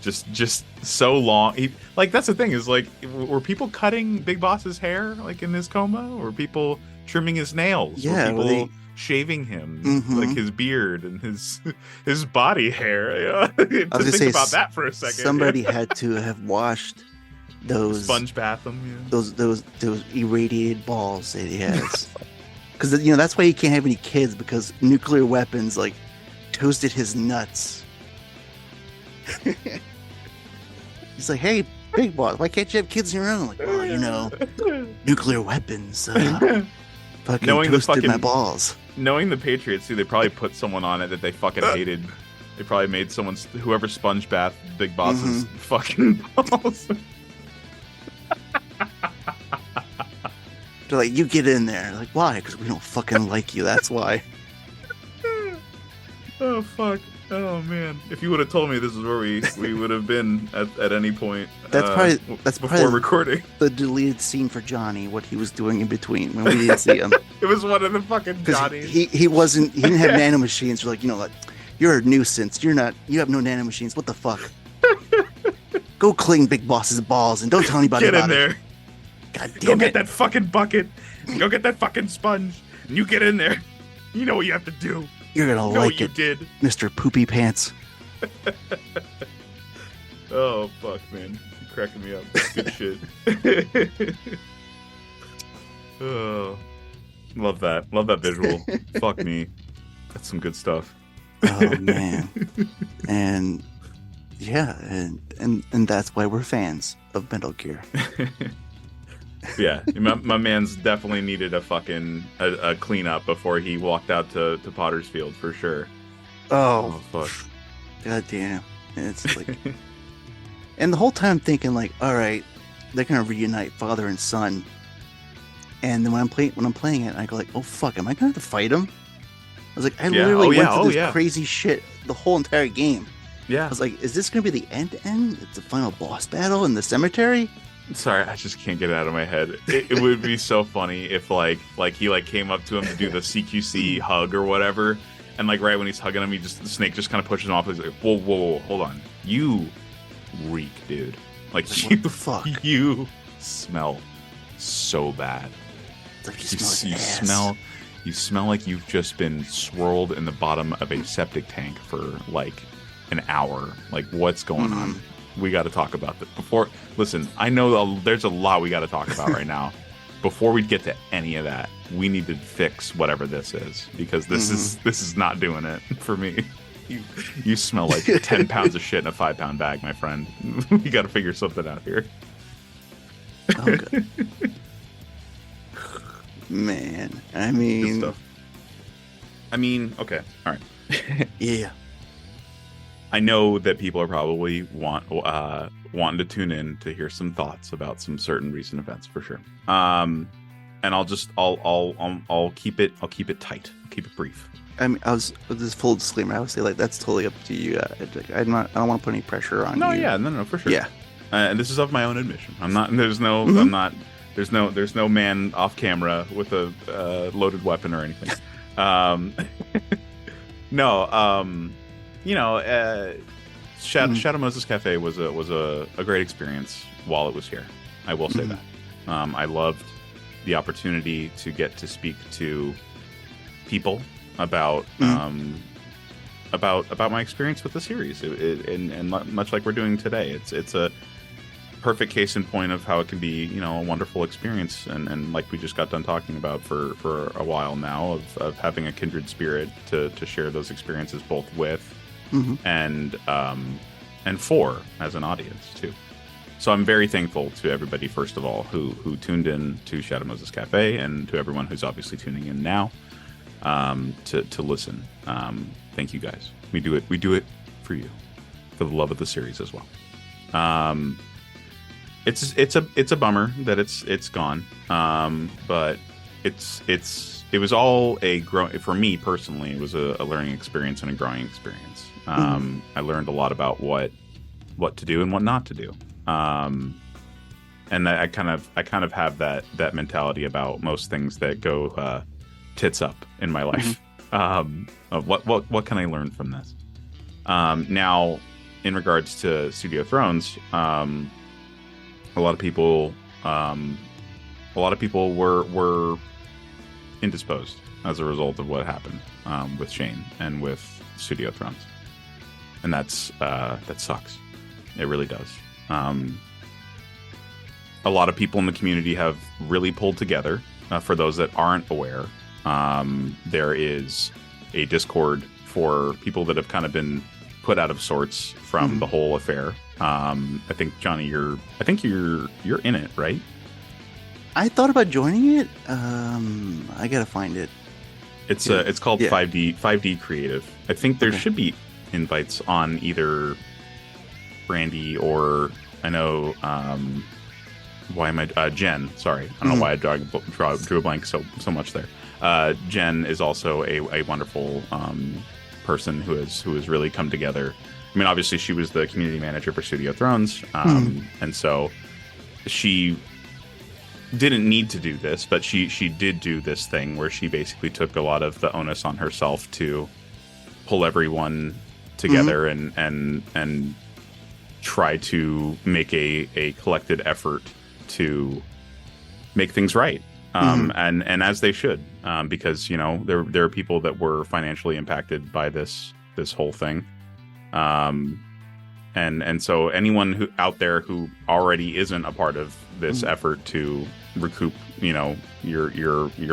just so long. Like, that's the thing is, like, were people cutting Big Boss's hair like in his coma? Or were people trimming his nails? Yeah, were people shaving him, like his beard and his body hair? Yeah. I was think about that for a second. Somebody had to have washed those sponge bath them. Yeah. Those irradiated balls that he has, because you know that's why he can't have any kids, because nuclear weapons like toasted his nuts. He's like, hey, Big Boss, why can't you have kids of your own? Like, well, you know, nuclear weapons fucking toasted my balls. Knowing the Patriots, too, they probably put someone on it that they fucking hated. They probably made whoever sponge bath Big Boss's fucking balls. They're like, you get in there. Like, why? Because we don't fucking like you. That's why. Oh, fuck. Oh, man. If you would have told me this is where we would have been at any point. That's probably recording. The deleted scene for Johnny, what he was doing in between when we didn't see him. It was one of the fucking Johnnies. He didn't have nanomachines. You're like, you know what? You're a nuisance. You have no nanomachines. What the fuck? Go clean Big Boss's balls and don't tell anybody about it. Get in there. God damn Go it. get that fucking bucket. Go get that fucking sponge. And you get in there. You know what you have to do. You're gonna like it, did. Mr. Poopy Pants. Oh, fuck, man. You're cracking me up. Good shit. Oh, love that. Love that visual. Fuck me. That's some good stuff. Oh, man. And, yeah, and that's why we're fans of Metal Gear. Yeah, my man's definitely needed a fucking a cleanup before he walked out to Potter's Field for sure. Oh, fuck. God damn. And it's like, and the whole time thinking like, all right, they're gonna reunite father and son. And then when I'm playing it, I go like, oh fuck, am I gonna have to fight him? I was like, I literally went through this crazy shit the whole entire game. Yeah. I was like, is this gonna be the end? It's the final boss battle in the cemetery? Sorry, I just can't get it out of my head. It would be so funny if like he like came up to him to do the CQC hug or whatever, and like right when he's hugging him, the snake just kind of pushes him off. He's like, whoa, hold on, you reek, dude. Like what the fuck? You smell so bad. It's like you smell like you've just been swirled in the bottom of a septic tank for like an hour. Like, what's going on? We got to talk about that listen, I know there's a lot we got to talk about right now. Before we get to any of that, we need to fix whatever this is, because this is not doing it for me. You smell like 10 pounds of shit in a 5-pound bag, my friend. We got to figure something out here. Okay. Man, I mean... Good stuff. Okay, all right. Yeah. I know that people are probably wanting to tune in to hear some thoughts about some certain recent events for sure. And I'll keep it tight. I'll keep it brief. I mean, with this full disclaimer, I would say like that's totally up to you. I don't want to put any pressure on you. No, for sure. Yeah. And this is of my own admission. I'm not. There's no. Mm-hmm. I'm not. There's no man off camera with a loaded weapon or anything. No. Shadow Moses Cafe was a great experience while it was here. I will say that. I loved the opportunity to get to speak to people about my experience with the series, and much like we're doing today. It's a perfect case in point of how it can be, a wonderful experience, and like we just got done talking about for a while now of having a kindred spirit to share those experiences both with and for as an audience too. So I'm very thankful to everybody, first of all, who tuned in to Shadow Moses Cafe, and to everyone who's obviously tuning in now to listen. Thank you guys. We do it for you, for the love of the series as well. It's a bummer that it's gone. But it was all for me personally, it was a learning experience and a growing experience. I learned a lot about what to do and what not to do. And I kind of have that mentality about most things that go tits up in my life. Of what can I learn from this? Now, in regards to Studio Thrones, a lot of people were indisposed as a result of what happened with Shane and with Studio Thrones, and that sucks. It really does. A lot of people in the community have really pulled together. For those that aren't aware, there is a Discord for people that have kind of been put out of sorts from the whole affair. I think Johnny, you're in it, right? I thought about joining it. I gotta find it. It's called 5D Creative. I think there should be invites on either Brandy or I know. Why am I Jen? Sorry, I don't know why I drew a blank so much there. Jen is also a wonderful person who has really come together. I mean, obviously, she was the community manager for Studio Thrones, and so she didn't need to do this, but she did do this thing where she basically took a lot of the onus on herself to pull everyone together and try to make a collected effort to make things right, and as they should, because there are people that were financially impacted by this whole thing. And so anyone who out there who already isn't a part of this effort to recoup, your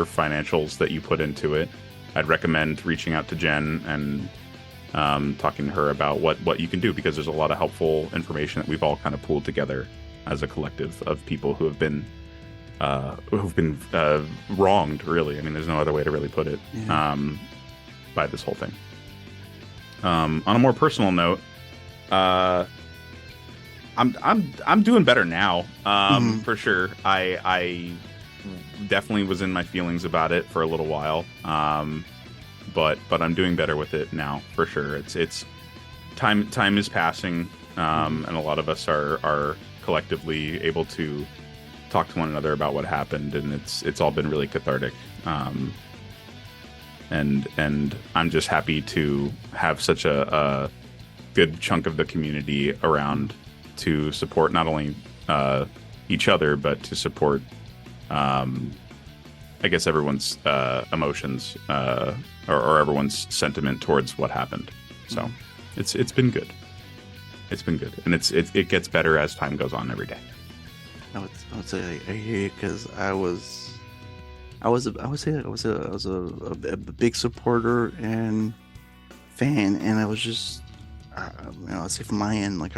financials that you put into it, I'd recommend reaching out to Jen and talking to her about what you can do, because there's a lot of helpful information that we've all kind of pooled together as a collective of people who have been who've been wronged. Really, I mean, there's no other way to really put it. By this whole thing. On a more personal note, I'm doing better now. For sure. I definitely was in my feelings about it for a little while. But I'm doing better with it now for sure. It's time is passing, and a lot of us are collectively able to talk to one another about what happened, and it's all been really cathartic. And I'm just happy to have such a good chunk of the community around to support not only each other, but to support, I guess, everyone's emotions or everyone's sentiment towards what happened. So it's been good. It's been good, and it gets better as time goes on every day. I would say I hear you, because I would say I was a big supporter and fan, and I was just, I'd say from my end, like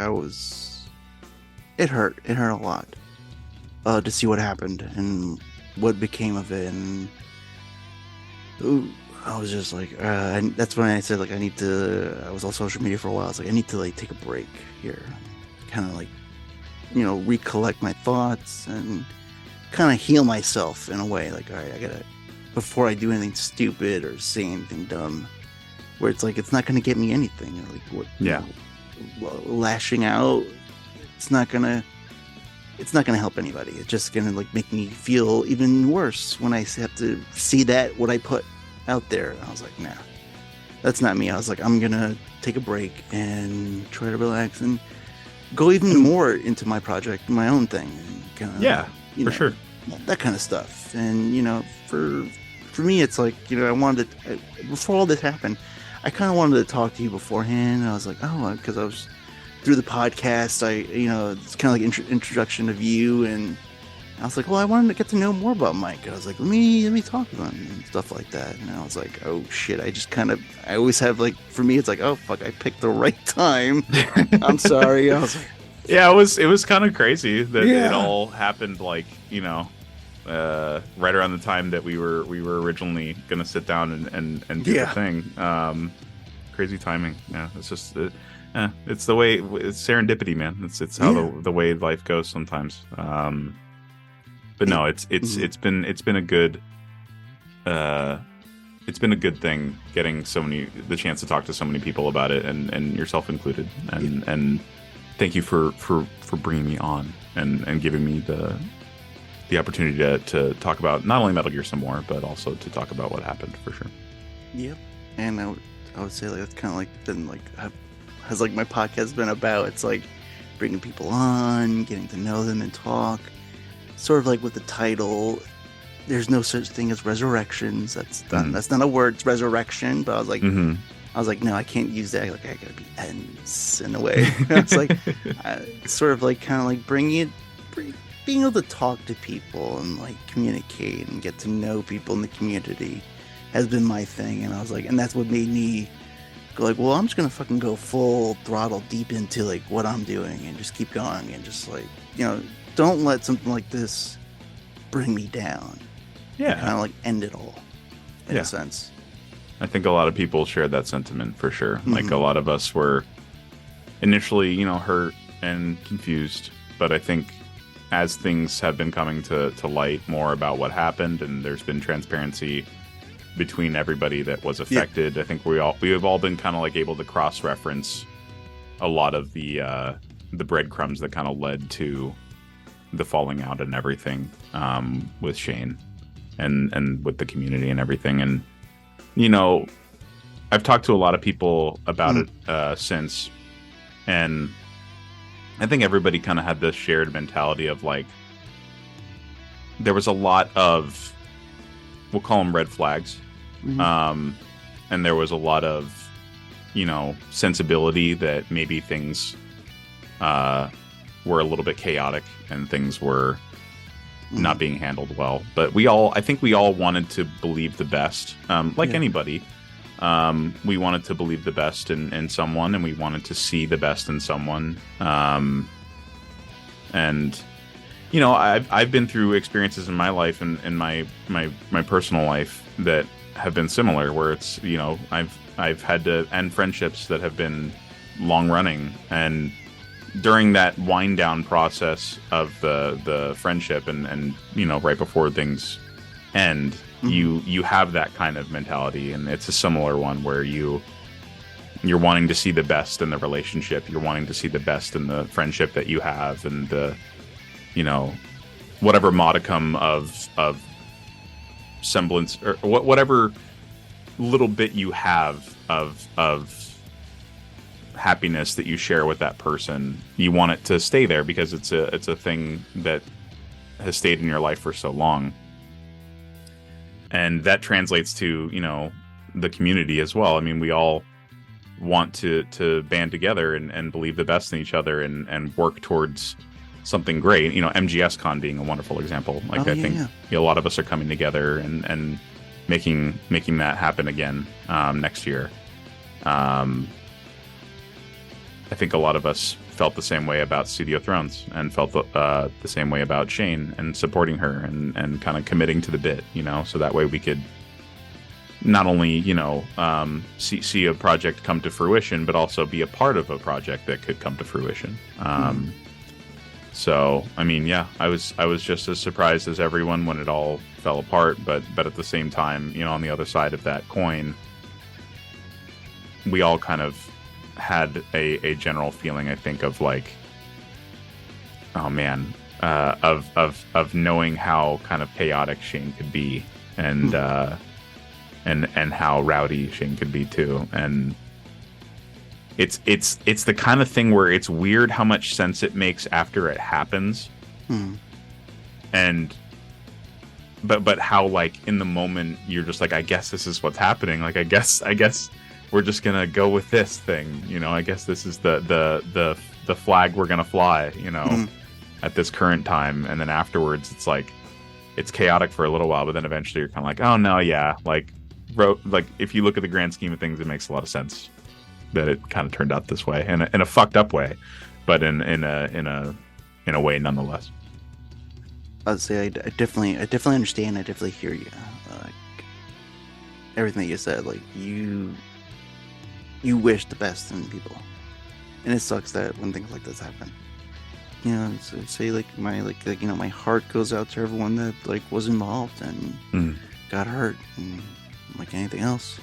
it hurt a lot to see what happened and what became of it, and I was just like, and that's when I said, like, I was on social media for a while. I was like, I need to, like, take a break here, kind of, like, recollect my thoughts and kind of heal myself in a way. Like, all right, I gotta, before I do anything stupid or say anything dumb, where it's like, it's not gonna get me anything. Like, what? Yeah. Lashing out, it's not gonna help anybody. It's just gonna, like, make me feel even worse when I have to see what I put out there. And I was like, nah, that's not me. I was like, I'm gonna take a break and try to relax and go even more into my project, my own thing, and kind of, for sure, that kind of stuff. And for me, it's like, I wanted to, before all this happened, I kind of wanted to talk to you beforehand. And I was like, because I was through the podcast, it's kind of like introduction of you, and I was like, well, I wanted to get to know more about Mike. And I was like, let me talk to him and stuff like that. And I was like, oh shit, I always have, like, for me, it's like, oh fuck, I picked the right time. I'm sorry. I was like, yeah, it was kind of crazy that it all happened, like, right around the time that we were originally gonna sit down and do the thing. Crazy timing. Yeah, it's just it's the way, it's serendipity, man. It's how the way life goes sometimes. But no, it's been a good thing getting the chance to talk to so many people about it, and yourself included. And thank you for bringing me on and giving me the opportunity to talk about not only Metal Gear some more, but also to talk about what happened, for sure. Yep. And I would say, like, that's kind of like been like has, like, my podcast been about. It's like bringing people on, getting to know them and talk. Sort of like with the title, there's no such thing as resurrections. That's not a word. It's resurrection. But I was like, no, I can't use that. Like, I gotta be ends in a way. It's like sort of like kind of like being able to talk to people and, like, communicate and get to know people in the community has been my thing. And I was like, and that's what made me go, like, well, I'm just gonna fucking go full throttle deep into, like, what I'm doing and just keep going and just, like, don't let something like this bring me down. Yeah. Kind of, like, end it all in a sense. I think a lot of people shared that sentiment, for sure. Mm-hmm. Like, a lot of us were initially, hurt and confused. But I think as things have been coming to light more about what happened, and there's been transparency between everybody that was affected, I think we have all been kind of, like, able to cross-reference a lot of the breadcrumbs that kind of led to the falling out and everything, with Shane and with the community and everything. And I've talked to a lot of people about it since, and I think everybody kind of had this shared mentality of, like, there was a lot of, we'll call them red flags, and there was a lot of sensibility that maybe things were a little bit chaotic and things were not being handled well. But I think we all wanted to believe the best, like anybody. We wanted to believe the best in someone, and we wanted to see the best in someone. And you know, I've been through experiences in my life and in my personal life that have been similar, where it's, you know, I've had to end friendships that have been long running, and during that wind down process of the friendship and you know, right before things end, you have that kind of mentality, and it's a similar one where you're wanting to see the best in the relationship, you're wanting to see the best in the friendship that you have, and the, you know, whatever modicum of semblance or whatever little bit you have of happiness that you share with that person, you want it to stay there because it's a thing that has stayed in your life for so long. And that translates to, you know, the community as well. I mean, we all want to band together and believe the best in each other and work towards something great. You know, MGS Con being a wonderful example. Like, I think you know, a lot of us are coming together and making that happen again next year. I think a lot of us felt the same way about Studio Thrones, and felt the same way about Shane and supporting her and kind of committing to the bit, you know, so that way we could not only, you know, see a project come to fruition, but also be a part of a project that could come to fruition. So, I mean, yeah, I was just as surprised as everyone when it all fell apart, but at the same time, you know, on the other side of that coin, we all kind of had a general feeling, I think, of like, oh man, of knowing how kind of chaotic Shane could be, and how rowdy Shane could be too. And it's the kind of thing where it's weird how much sense it makes after it happens. And but how, like, in the moment you're just like, I guess this is what's happening. Like, I guess we're just gonna go with this thing, you know. I guess this is the flag we're gonna fly, you know, at this current time. And then afterwards, it's like, it's chaotic for a little while, but then eventually you're kind of like, oh no, yeah, like if you look at the grand scheme of things, it makes a lot of sense that it kind of turned out this way, in a fucked up way, but in a way nonetheless. I'd say I definitely understand. I definitely hear you. Everything that you said, like, you wish the best in people, and it sucks that when things like this happen. You know, so say like you know, my heart goes out to everyone that like was involved and got hurt, and like anything else.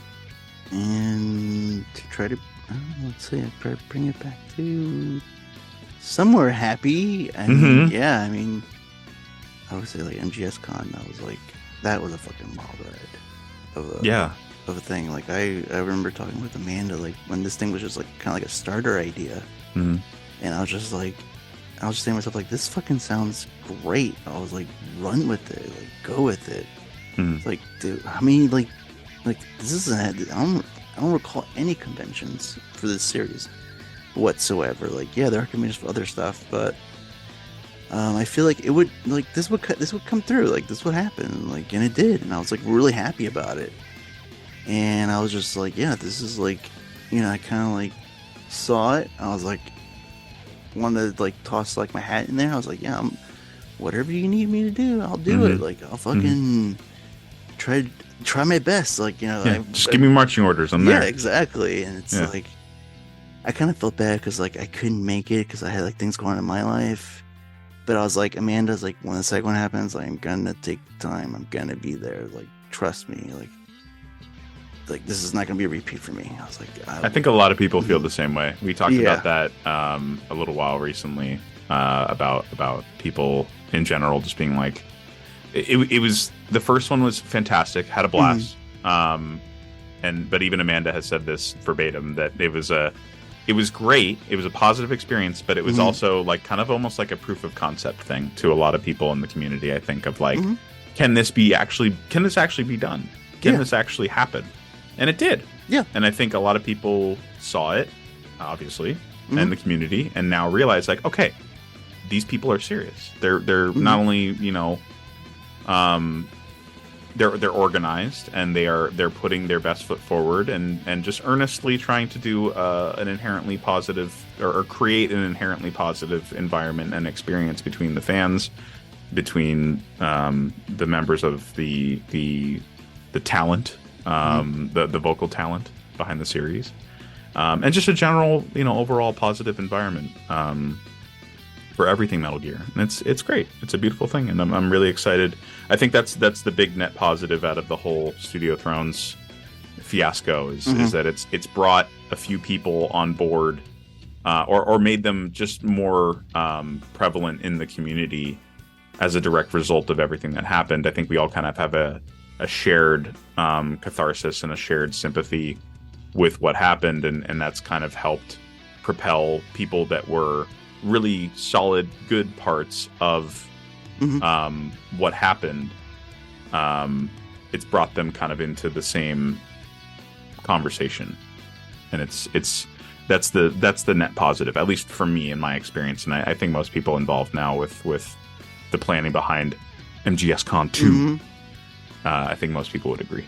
And to try to, let's say, I try to bring it back to somewhere happy. And yeah, I mean, I would say like MGS Con. I was like, that was a fucking wild ride of a thing. Like, I remember talking with Amanda, like, when this thing was just like kind of like a starter idea, and I was just saying to myself, like, this fucking sounds great. I was like, run with it, like, go with it. It's like, dude, I mean, like this isn't. I don't recall any conventions for this series whatsoever. Like, yeah, there are conventions for other stuff, but I feel like it would, like, this would come through, like, this would happen, like, and it did, and I was like really happy about it. And I was just like, yeah, this is like, you know, I kind of like saw it. I was like, wanted to like toss like my hat in there. I was like, yeah, whatever you need me to do, I'll do it. Like, I'll fucking try my best. Like, you know, just give me marching orders. I'm there. Yeah, exactly. And it's like, I kind of felt bad because like I couldn't make it because I had like things going on in my life. But I was like, Amanda's like, when the second one happens, like, I'm gonna take time. I'm gonna be there. Like, trust me. Like this is not going to be a repeat for me. I was like, I think a lot of people feel the same way. We talked about that a little while recently, about people in general just being like, it was, the first one was fantastic, had a blast. But even Amanda has said this verbatim, that it was great. It was a positive experience, but it was also like kind of almost like a proof of concept thing to a lot of people in the community, I think, of like, can this actually be done? Can this actually happen? And it did. Yeah. And I think a lot of people saw it, obviously, in the community, and now realize, like, okay, these people are serious. They're not only, you know, they're organized, and they're putting their best foot forward, and just earnestly trying to do an inherently positive, or create an inherently positive environment and experience between the fans, between the members of the talent, the vocal talent behind the series, and just a general, overall positive environment for everything Metal Gear. And it's great. It's a beautiful thing, and I'm really excited. I think that's the big net positive out of the whole Studio Thrones fiasco is that it's brought a few people on board, or made them just more prevalent in the community as a direct result of everything that happened. I think we all kind of have a shared catharsis and a shared sympathy with what happened, and that's kind of helped propel people that were really solid, good parts of what happened. It's brought them kind of into the same conversation, and that's the net positive, at least for me in my experience, and I think most people involved now with the planning behind MGS Con 2. I think most people would agree.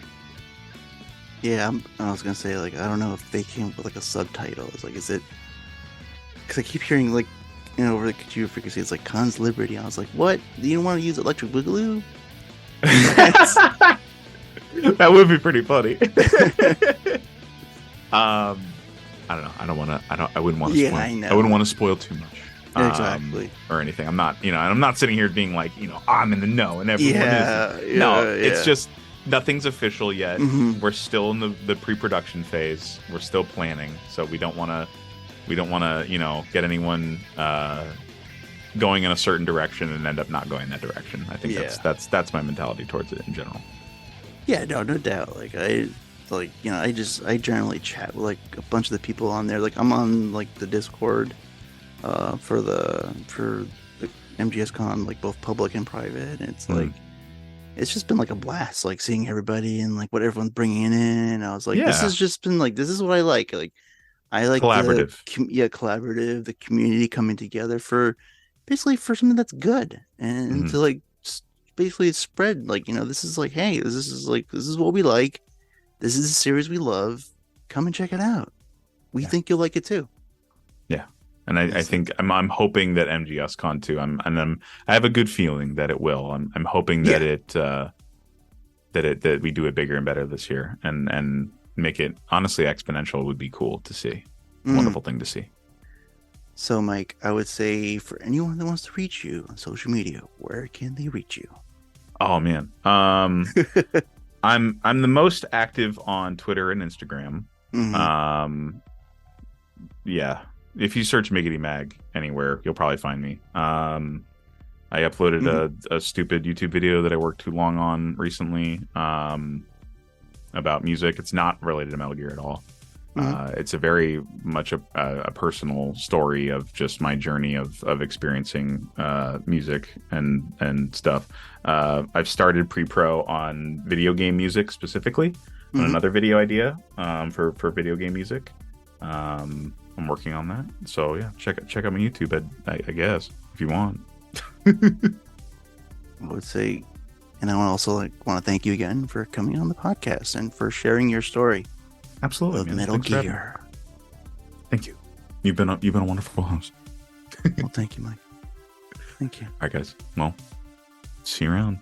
Yeah, I was gonna say, like, I don't know if they came up with like a subtitle. It's like, is it? Because I keep hearing, like, over the computer frequency, it's like Con's Liberty. I was like, what? You don't want to use Electric Boogaloo? That would be pretty funny. I don't know. I wouldn't want to. Yeah, spoil, I know. I wouldn't want to spoil too much. Exactly. Or anything. I'm not. I'm not sitting here being like, I'm in the know and everyone is. It's just nothing's official yet. We're still in the pre-production phase. We're still planning, so we don't want to. Get anyone going in a certain direction and end up not going that direction. I think that's my mentality towards it in general. Yeah, no doubt. I generally chat with like a bunch of the people on there. Like, I'm on like the Discord for the MGS Con, like both public and private. And it's like, it's just been like a blast, like seeing everybody and like what everyone's bringing in. I was like, this has just been like, this is what I like. Like, I like collaborative. Collaborative, the community coming together for something that's good, and to like basically spread, like, this is like, hey, this is what we like. This is a series we love. Come and check it out. We think you'll like it too. Yeah. And I think I'm hoping that MGS Con 2, I have a good feeling that it will. I'm hoping that that we do it bigger and better this year, and make it honestly exponential would be cool to see. Wonderful thing to see. So, Mike, I would say for anyone that wants to reach you on social media, where can they reach you? Oh man, I'm the most active on Twitter and Instagram. Yeah, if you search Miggity Mag anywhere, you'll probably find me. I uploaded a stupid YouTube video that I worked too long on recently. About music. It's not related to Metal Gear at all. It's a very much a personal story of just my journey of experiencing music and stuff. I've started pre-pro on video game music specifically, on another video idea for video game music. I'm working on that. So yeah, check out my YouTube, I guess, if you want. I would say, and I also want to thank you again for coming on the podcast and for sharing your story. Absolutely, of Metal Gear. Thank you. You've been a wonderful host. Well, thank you, Mike. Thank you. All right, guys. Well, see you around.